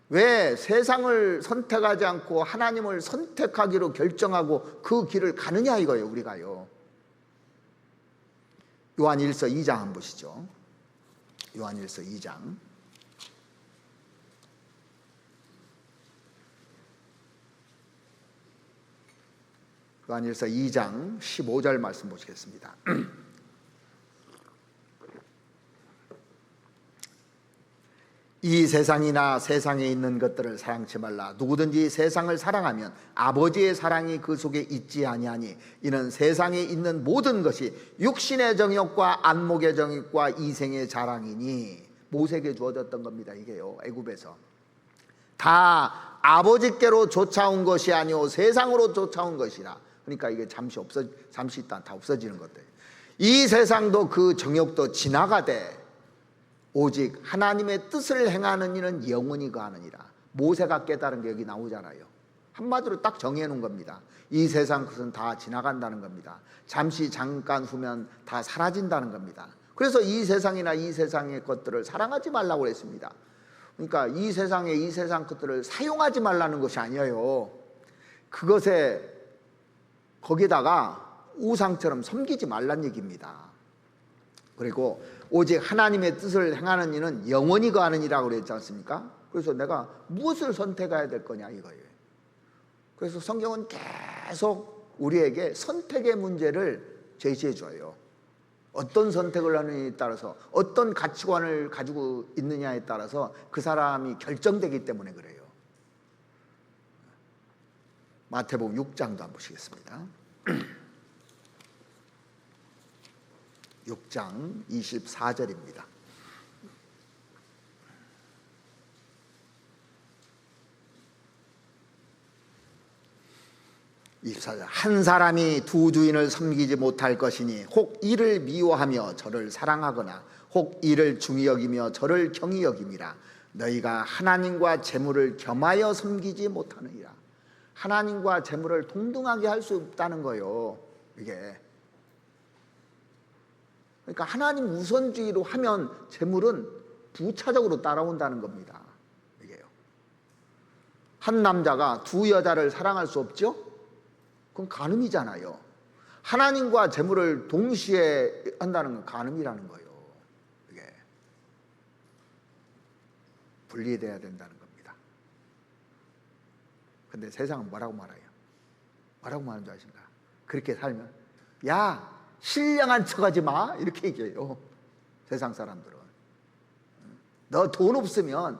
왜 세상을 선택하지 않고 하나님을 선택하기로 결정하고 그 길을 가느냐 이거예요, 우리가요. 요한일서 2장 한번 보시죠. 요한일서 2장. 요한일서 2장 15절 말씀 보시겠습니다. 이 세상이나 세상에 있는 것들을 사랑치 말라. 누구든지 세상을 사랑하면 아버지의 사랑이 그 속에 있지 아니하니 이는 세상에 있는 모든 것이 육신의 정욕과 안목의 정욕과 이생의 자랑이니. 모세에게 주어졌던 겁니다. 이게요, 애굽에서 다 아버지께로 쫓아온 것이 아니오 세상으로 쫓아온 것이라. 그러니까 이게 잠시 있다 다 없어지는 것들. 이 세상도 그 정욕도 지나가되 오직 하나님의 뜻을 행하는 이는 영원히 거하느니라. 모세가 깨달은 게 여기 나오잖아요. 한마디로 딱 정해 놓은 겁니다. 이 세상 것은 다 지나간다는 겁니다. 잠깐 후면 다 사라진다는 겁니다. 그래서 이 세상이나 이 세상의 것들을 사랑하지 말라고 했습니다. 그러니까 이 세상 것들을 사용하지 말라는 것이 아니에요. 거기다가 우상처럼 섬기지 말란 얘기입니다. 그리고 오직 하나님의 뜻을 행하는 이는 영원히 거하는 이라고 그랬지 않습니까? 그래서 내가 무엇을 선택해야 될 거냐 이거예요. 그래서 성경은 계속 우리에게 선택의 문제를 제시해 줘요. 어떤 선택을 하느냐에 따라서, 어떤 가치관을 가지고 있느냐에 따라서 그 사람이 결정되기 때문에 그래요. 마태복음 6장도 한번 보시겠습니다. 6장 24절입니다. 24절. 한 사람이 두 주인을 섬기지 못할 것이니 혹 이를 미워하며 저를 사랑하거나 혹 이를 중히 여기며 저를 경히 여김이라. 너희가 하나님과 재물을 겸하여 섬기지 못하느니라. 하나님과 재물을 동등하게 할 수 없다는 거예요. 이게 그러니까 하나님 우선주의로 하면 재물은 부차적으로 따라온다는 겁니다. 이게요. 한 남자가 두 여자를 사랑할 수 없죠? 그건 간음이잖아요. 하나님과 재물을 동시에 한다는 건 간음이라는 거예요. 이게 분리돼야 된다는 겁니다. 근데 세상은 뭐라고 말해요? 뭐라고 말하는 줄 아십니까? 그렇게 살면 야 신령한 척하지 마 이렇게 얘기해요. 세상 사람들은 너 돈 없으면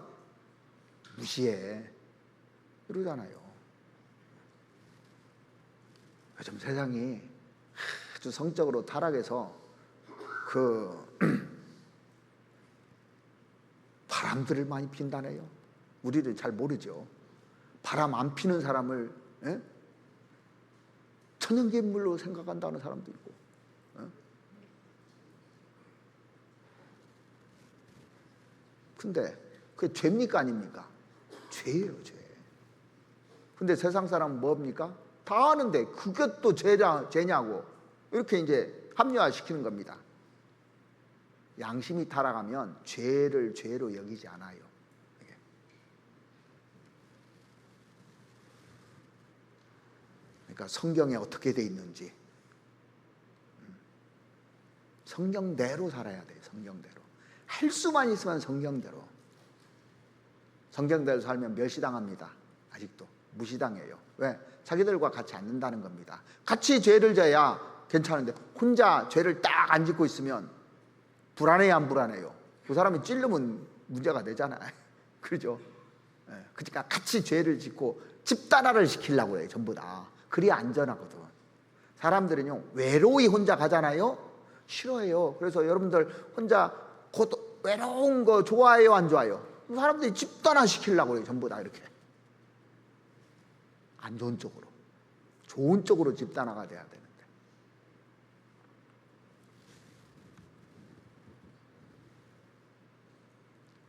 무시해 이러잖아요. 요즘 세상이 아주 성적으로 타락해서 바람들을 많이 핀다네요. 우리들 잘 모르죠. 바람 안 피는 사람을 천연기물로 생각한다는 사람도 있고. 근데 그게 죄입니까 아닙니까? 죄예요, 죄. 근데 세상 사람은 뭡니까? 다 아는데 그것도 죄냐고 이렇게 이제 합리화시키는 겁니다. 양심이 타락하면 죄를 죄로 여기지 않아요. 이게. 그러니까 성경에 어떻게 돼 있는지 성경대로 살아야 돼요. 성경대로. 할 수만 있으면 성경대로. 성경대로 살면 멸시당합니다. 아직도 무시당해요. 왜? 자기들과 같이 앉는다는 겁니다. 같이 죄를 져야 괜찮은데 혼자 죄를 딱 안 짓고 있으면 불안해요, 안 불안해요? 그 사람이 찔르면 문제가 되잖아요. 그렇죠? 그러니까 같이 죄를 짓고 집단화를 시키려고 해요. 전부 다. 그래야 안전하거든. 사람들은요 외로이 혼자 가잖아요. 싫어해요. 그래서 여러분들 혼자 외로운 거 좋아해요, 안 좋아해요? 사람들이 집단화시키려고 해요. 전부 다 이렇게. 안 좋은 쪽으로. 좋은 쪽으로 집단화가 돼야 되는데.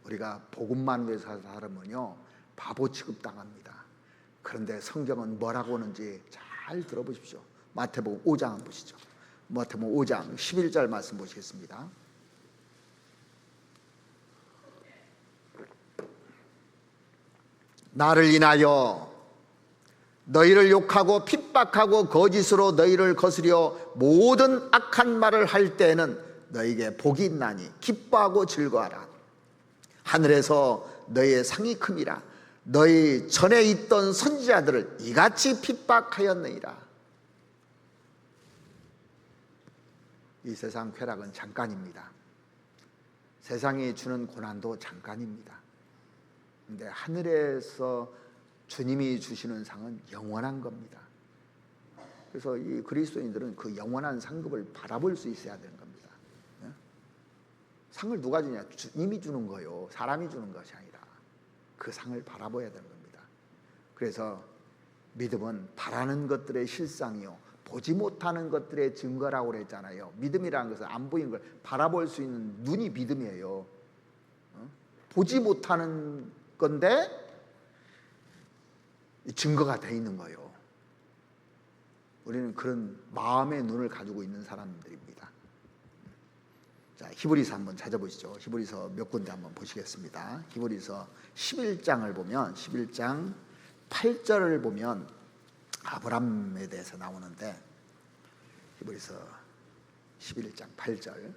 우리가 복음만 위해서 살면요 바보 취급당합니다. 그런데 성경은 뭐라고 하는지 잘 들어보십시오. 마태복음 5장 한번 보시죠. 마태복음 5장 11절 말씀 보시겠습니다. 나를 인하여 너희를 욕하고 핍박하고 거짓으로 너희를 거스려 모든 악한 말을 할 때에는 너희에게 복이 있나니 기뻐하고 즐거워하라. 하늘에서 너희의 상이 큼이라. 너희 전에 있던 선지자들을 이같이 핍박하였느니라. 이 세상 쾌락은 잠깐입니다. 세상이 주는 고난도 잠깐입니다. 근데 하늘에서 주님이 주시는 상은 영원한 겁니다. 그래서 이 그리스도인들은 그 영원한 상급을 바라볼 수 있어야 되는 겁니다. 상을 누가 주냐? 주님이 주는 거요. 사람이 주는 것이 아니라 그 상을 바라봐야 되는 겁니다. 그래서 믿음은 바라는 것들의 실상이요 보지 못하는 것들의 증거라고 그랬잖아요. 믿음이라는 것은 안 보이는 걸 바라볼 수 있는 눈이 믿음이에요. 보지 못하는 건데 증거가 돼 있는 거예요. 우리는 그런 마음의 눈을 가지고 있는 사람들입니다. 자, 히브리서 한번 찾아보시죠. 히브리서 몇 군데 한번 보시겠습니다. 히브리서 11장을 보면 11장 8절을 보면 아브람에 대해서 나오는데 히브리서 11장 8절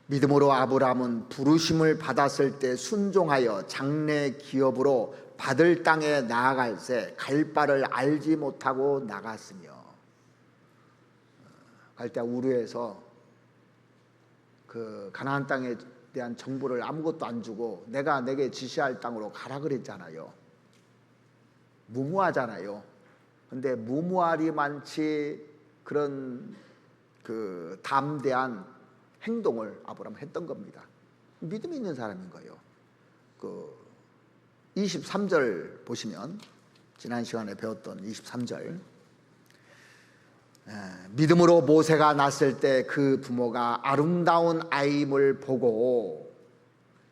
믿음으로 아브람은 부르심을 받았을 때 순종하여 장래 기업으로 받을 땅에 나아갈새 갈 바를 알지 못하고 나갔으며 갈대아 우르에서 그 가나안 땅에 대한 정보를 아무것도 안 주고 내가 내게 지시할 땅으로 가라 그랬잖아요. 무모하잖아요. 근데 무모하리만치 그런 그 담대한 행동을 아브라함은 했던 겁니다. 믿음이 있는 사람인 거예요. 그 23절 보시면 지난 시간에 배웠던 23절 믿음으로 모세가 낳았을 때 그 부모가 아름다운 아임을 보고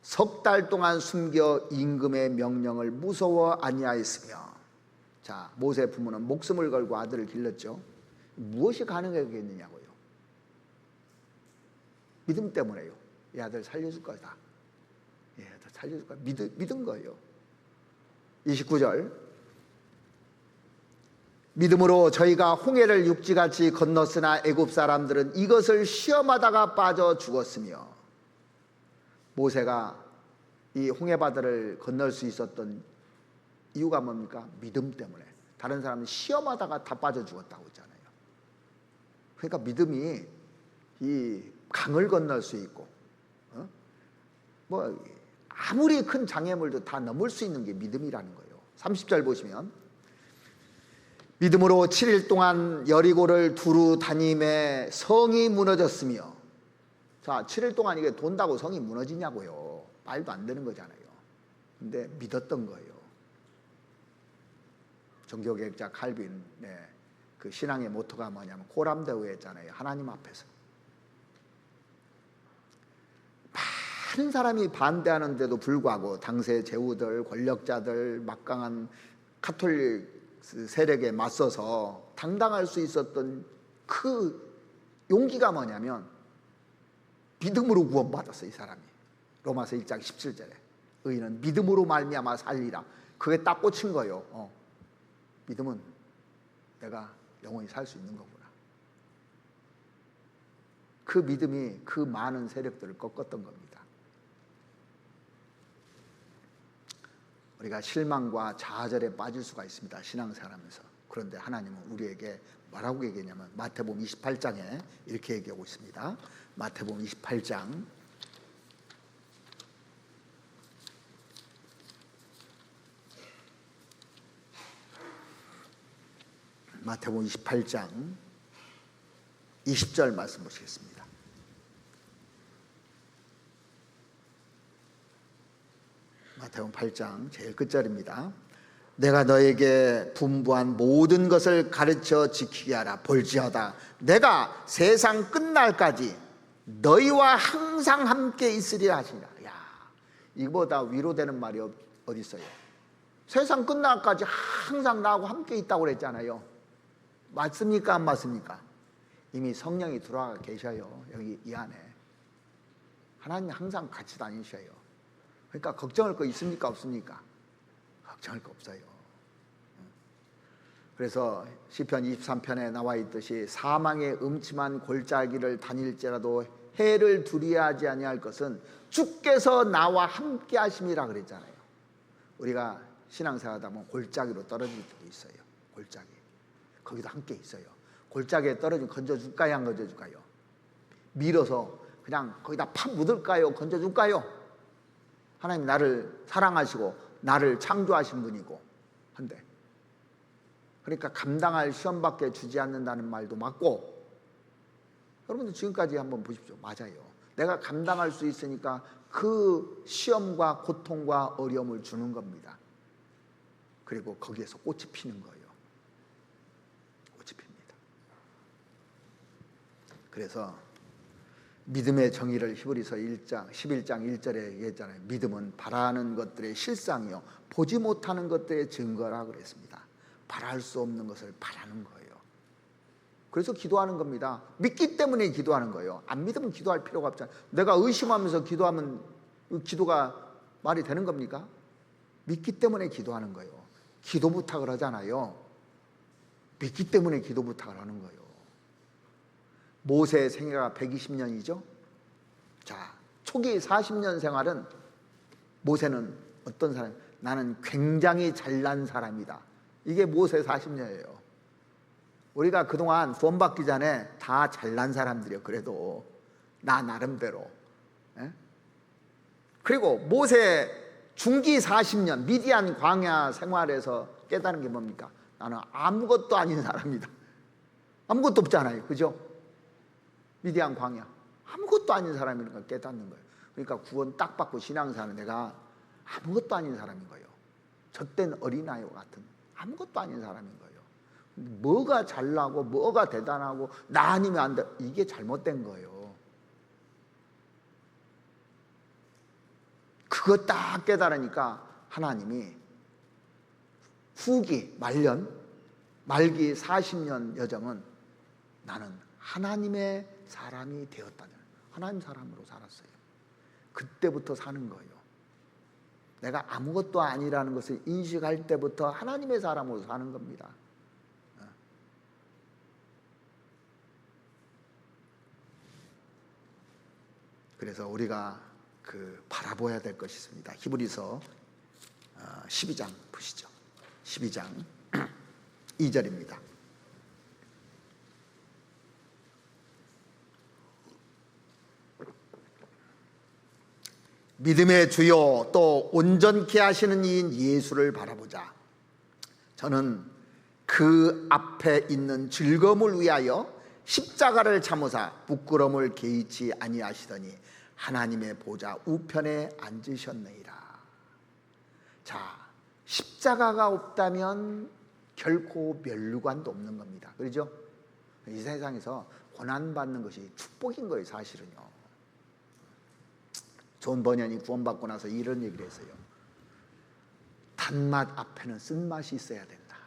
석 달 동안 숨겨 임금의 명령을 무서워 아니하였으며 자 모세 부모는 목숨을 걸고 아들을 길렀죠. 무엇이 가능하겠느냐고요. 믿음 때문에요. 이 아들 살려줄 거다. 예, 살려줄 거다. 믿은 거예요. 29절 믿음으로 저희가 홍해를 육지같이 건넜으나 애굽 사람들은 이것을 시험하다가 빠져 죽었으며 모세가 이 홍해바다를 건널 수 있었던 이유가 뭡니까? 믿음 때문에. 다른 사람은 시험하다가 다 빠져 죽었다고 했잖아요. 그러니까 믿음이 이 강을 건널 수 있고 뭐 아무리 큰 장애물도 다 넘을 수 있는 게 믿음이라는 거예요. 30절 보시면 믿음으로 7일 동안 여리고를 두루 다님에 성이 무너졌으며 자 7일 동안 이게 돈다고 성이 무너지냐고요. 말도 안 되는 거잖아요. 근데 믿었던 거예요. 종교개혁자 칼빈의 그 신앙의 모토가 뭐냐면 고람대오 했잖아요. 하나님 앞에서 많은 사람이 반대하는데도 불구하고 당시의 제후들, 권력자들, 막강한 가톨릭 세력에 맞서서 당당할 수 있었던 그 용기가 뭐냐면 믿음으로 구원받았어요. 이 사람이 로마서 1장 17절에 의인은 믿음으로 말미암아 살리라. 그게 딱 꽂힌 거예요. 믿음은 내가 영원히 살 수 있는 거구나. 그 믿음이 그 많은 세력들을 꺾었던 겁니다. 우리가 실망과 좌절에 빠질 수가 있습니다. 신앙생활하면서. 그런데 하나님은 우리에게 뭐라고 얘기했냐면 마태복음 28장에 이렇게 얘기하고 있습니다. 마태복음 28장 마태복음 28장 20절 말씀 보시겠습니다. 마태복음 8장 제일 끝절입니다. 내가 너에게 분부한 모든 것을 가르쳐 지키게 하라. 볼지어다 내가 세상 끝날까지 너희와 항상 함께 있으리라 하시니라. 야, 이보다 위로되는 말이 어디 있어요? 세상 끝날까지 항상 나하고 함께 있다고 그랬잖아요. 맞습니까? 안 맞습니까? 이미 성령이 들어와 계셔요. 여기 이 안에 하나님 항상 같이 다니셔요. 그러니까 걱정할 거 있습니까? 없습니까? 걱정할 거 없어요. 그래서 시편 23편에 나와 있듯이 사망의 음침한 골짜기를 다닐지라도 해를 두려워하지 아니할 것은 주께서 나와 함께 하심이라 그랬잖아요. 우리가 신앙생활하다 보면 골짜기로 떨어질 때도 있어요. 골짜기 거기도 함께 있어요. 골짜기에 떨어지면 건져줄까요? 안 건져줄까요? 밀어서 그냥 거기다 팍 묻을까요? 건져줄까요? 하나님 나를 사랑하시고 나를 창조하신 분이고 한데, 그러니까 감당할 시험밖에 주지 않는다는 말도 맞고, 여러분들 지금까지 한번 보십시오. 맞아요. 내가 감당할 수 있으니까 그 시험과 고통과 어려움을 주는 겁니다. 그리고 거기에서 꽃이 피는 거예요. 꽃이 핍니다. 그래서 믿음의 정의를 히브리서 1장 11장 1절에 얘기했잖아요. 믿음은 바라는 것들의 실상이요 보지 못하는 것들의 증거라 그랬습니다. 바랄 수 없는 것을 바라는 거예요. 그래서 기도하는 겁니다. 믿기 때문에 기도하는 거예요. 안 믿으면 기도할 필요가 없잖아요. 내가 의심하면서 기도하면 기도가 말이 되는 겁니까? 믿기 때문에 기도하는 거예요. 기도 부탁을 하잖아요. 믿기 때문에 기도 부탁을 하는 거예요. 모세의 생애가 120년이죠. 자, 초기 40년 생활은 모세는 어떤 사람? 나는 굉장히 잘난 사람이다. 이게 모세 40년이에요. 우리가 그동안 구원받기 전에 다 잘난 사람들이에요. 그래도 나 나름대로. 예? 그리고 모세 중기 40년 미디안 광야 생활에서 깨달은 게 뭡니까? 나는 아무것도 아닌 사람이다. 아무것도 없잖아요. 그죠? 미디안 광야 아무것도 아닌 사람이라는 걸 깨닫는 거예요. 그러니까 구원 딱 받고 신앙사는 내가 아무것도 아닌 사람인 거예요. 젖된 어린아이와 같은 아무것도 아닌 사람인 거예요. 뭐가 잘나고 뭐가 대단하고 나 아니면 안 돼, 이게 잘못된 거예요. 그거 딱 깨달으니까 하나님이 후기 말기 40년 여정은 나는 하나님의 사람이 되었다는, 하나님 사람으로 살았어요. 그때부터 사는 거예요. 내가 아무것도 아니라는 것을 인식할 때부터 하나님의 사람으로 사는 겁니다. 그래서 우리가 바라봐야 될 것이 있습니다. 히브리서 12장 보시죠. 12장 2절입니다. 믿음의 주요 또 온전케 하시는 이인 예수를 바라보자. 저는 그 앞에 있는 즐거움을 위하여 십자가를 참으사 부끄러움을 개의치 아니하시더니 하나님의 보좌 우편에 앉으셨느니라. 자, 십자가가 없다면 결코 면류관도 없는 겁니다. 그렇죠? 이 세상에서 고난받는 것이 축복인 거예요. 사실은요. 존 버년이 구원받고 나서 이런 얘기를 했어요. 단맛 앞에는 쓴맛이 있어야 된다.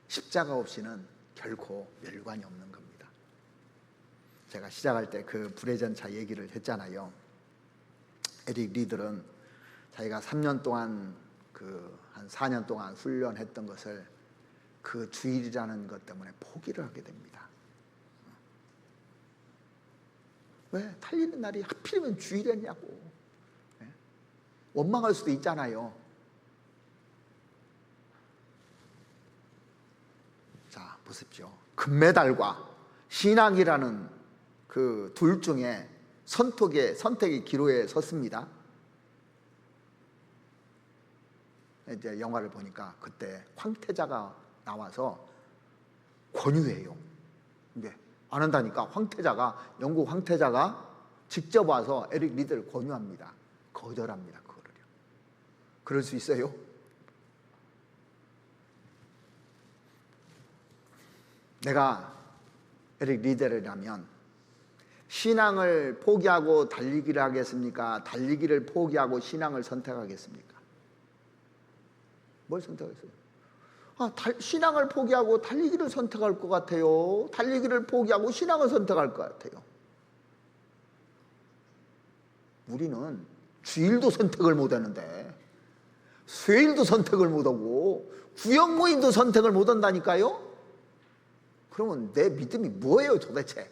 십자가 없이는 결코 멸관이 없는 겁니다. 제가 시작할 때 그 불의 전차 얘기를 했잖아요. 에릭 리들은 자기가 3년 동안 한 4년 동안 훈련했던 것을 그 주일이라는 것 때문에 포기를 하게 됩니다. 왜? 달리는 날이 하필이면 주일이었냐고. 원망할 수도 있잖아요. 자, 보십시오. 금메달과 신앙이라는 그 둘 중에 선택의 기로에 섰습니다. 이제 영화를 보니까 그때 황태자가 나와서 권유해요. 이제 안 한다니까 영국 황태자가 직접 와서 에릭 리더를 권유합니다. 거절합니다. 그거를요. 그럴 수 있어요? 내가 에릭 리더라면 신앙을 포기하고 달리기를 하겠습니까? 달리기를 포기하고 신앙을 선택하겠습니까? 뭘 선택하겠어요? 신앙을 포기하고 달리기를 선택할 것 같아요. 달리기를 포기하고 신앙을 선택할 것 같아요. 우리는 주일도 선택을 못하는데, 수요일도 선택을 못하고, 구역 모임도 선택을 못한다니까요? 그러면 내 믿음이 뭐예요 도대체?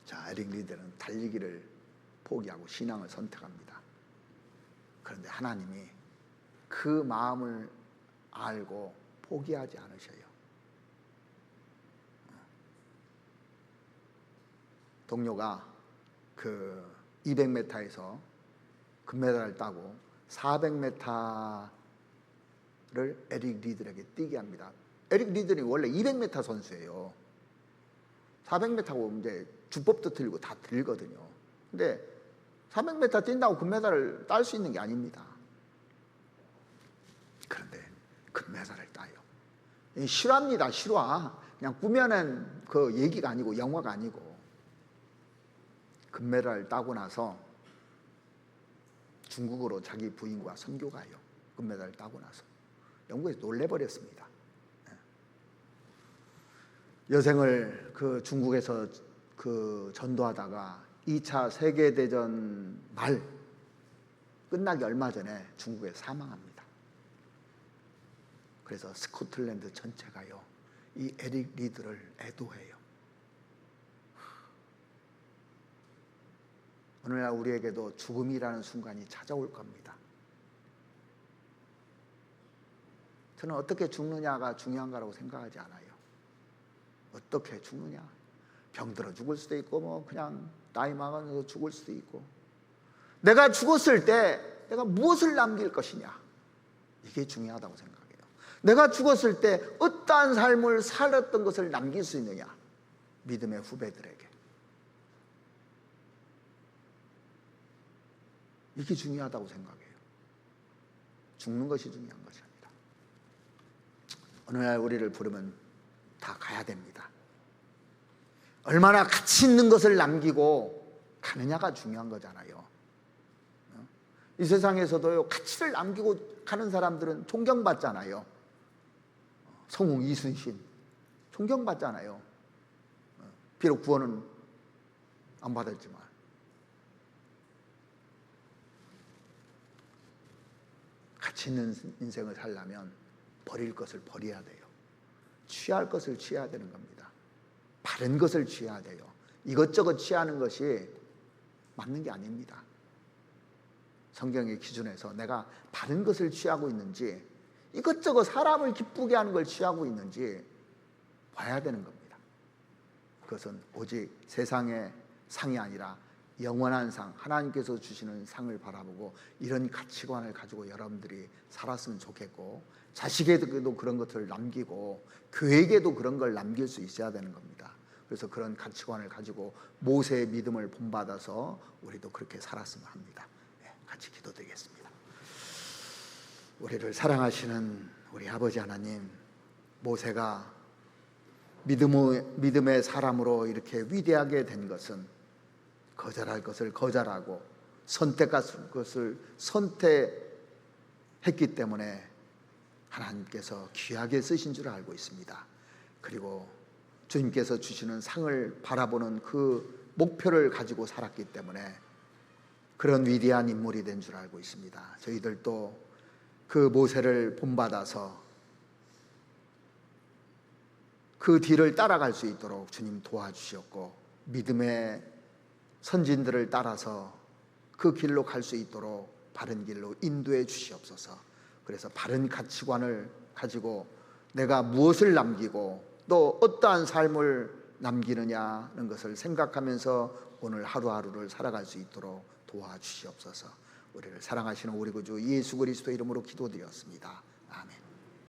자, 에릭 리더는 달리기를 포기하고 신앙을 선택합니다. 그런데 하나님이 그 마음을 알고 포기하지 않으셔요. 동료가 그 200m에서 금메달을 따고 400m를 에릭 리더에게 뛰게 합니다. 에릭 리더는 원래 200m 선수예요. 400m고 이제 주법도 틀리고 다 틀리거든요. 근데 400m 뛴다고 금메달을 딸 수 있는 게 아닙니다. 그런데 금메달을 따요. 실화입니다. 실화. 그냥 꾸며낸 그 얘기가 아니고 영화가 아니고. 금메달을 따고 나서 중국으로 자기 부인과 선교 가요. 금메달을 따고 나서. 영국에서 놀래버렸습니다. 여생을 그 중국에서 그 전도하다가 2차 세계대전 말 끝나기 얼마 전에 중국에 사망합니다. 그래서 스코틀랜드 전체가요, 이 에릭 리드를 애도해요. 오늘날 우리에게도 죽음이라는 순간이 찾아올 겁니다. 저는 어떻게 죽느냐가 중요한 거라고 생각하지 않아요. 어떻게 죽느냐? 병들어 죽을 수도 있고, 뭐 그냥 나이 많아서 죽을 수도 있고, 내가 죽었을 때 내가 무엇을 남길 것이냐, 이게 중요하다고 생각해요. 내가 죽었을 때 어떠한 삶을 살았던 것을 남길 수 있느냐, 믿음의 후배들에게. 이게 중요하다고 생각해요. 죽는 것이 중요한 것이 아니라. 오늘날 우리를 부르면 다 가야 됩니다. 얼마나 가치 있는 것을 남기고 가느냐가 중요한 거잖아요. 이 세상에서도요, 가치를 남기고 가는 사람들은 존경받잖아요. 성웅, 이순신 존경받잖아요. 비록 구원은 안 받았지만. 가치 있는 인생을 살려면 버릴 것을 버려야 돼요. 취할 것을 취해야 되는 겁니다. 바른 것을 취해야 돼요. 이것저것 취하는 것이 맞는 게 아닙니다. 성경의 기준에서 내가 바른 것을 취하고 있는지, 이것저것 사람을 기쁘게 하는 걸 취하고 있는지 봐야 되는 겁니다. 그것은 오직 세상의 상이 아니라 영원한 상, 하나님께서 주시는 상을 바라보고 이런 가치관을 가지고 여러분들이 살았으면 좋겠고, 자식에게도 그런 것들을 남기고 교회에게도 그런 걸 남길 수 있어야 되는 겁니다. 그래서 그런 가치관을 가지고 모세의 믿음을 본받아서 우리도 그렇게 살았으면 합니다. 같이 기도드리겠습니다. 우리를 사랑하시는 우리 아버지 하나님, 모세가 믿음의 사람으로 이렇게 위대하게 된 것은 거절할 것을 거절하고 선택할 것을 선택했기 때문에 하나님께서 귀하게 쓰신 줄 알고 있습니다. 그리고 주님께서 주시는 상을 바라보는 그 목표를 가지고 살았기 때문에 그런 위대한 인물이 된 줄 알고 있습니다. 저희들도 그 모세를 본받아서 그 뒤를 따라갈 수 있도록 주님 도와주셨고, 믿음의 선진들을 따라서 그 길로 갈 수 있도록 바른 길로 인도해 주시옵소서. 그래서 바른 가치관을 가지고 내가 무엇을 남기고 또 어떠한 삶을 남기느냐는 것을 생각하면서 오늘 하루하루를 살아갈 수 있도록 도와주시옵소서. 우리를 사랑하시는 우리 구주 예수 그리스도 이름으로 기도드렸습니다. 아멘.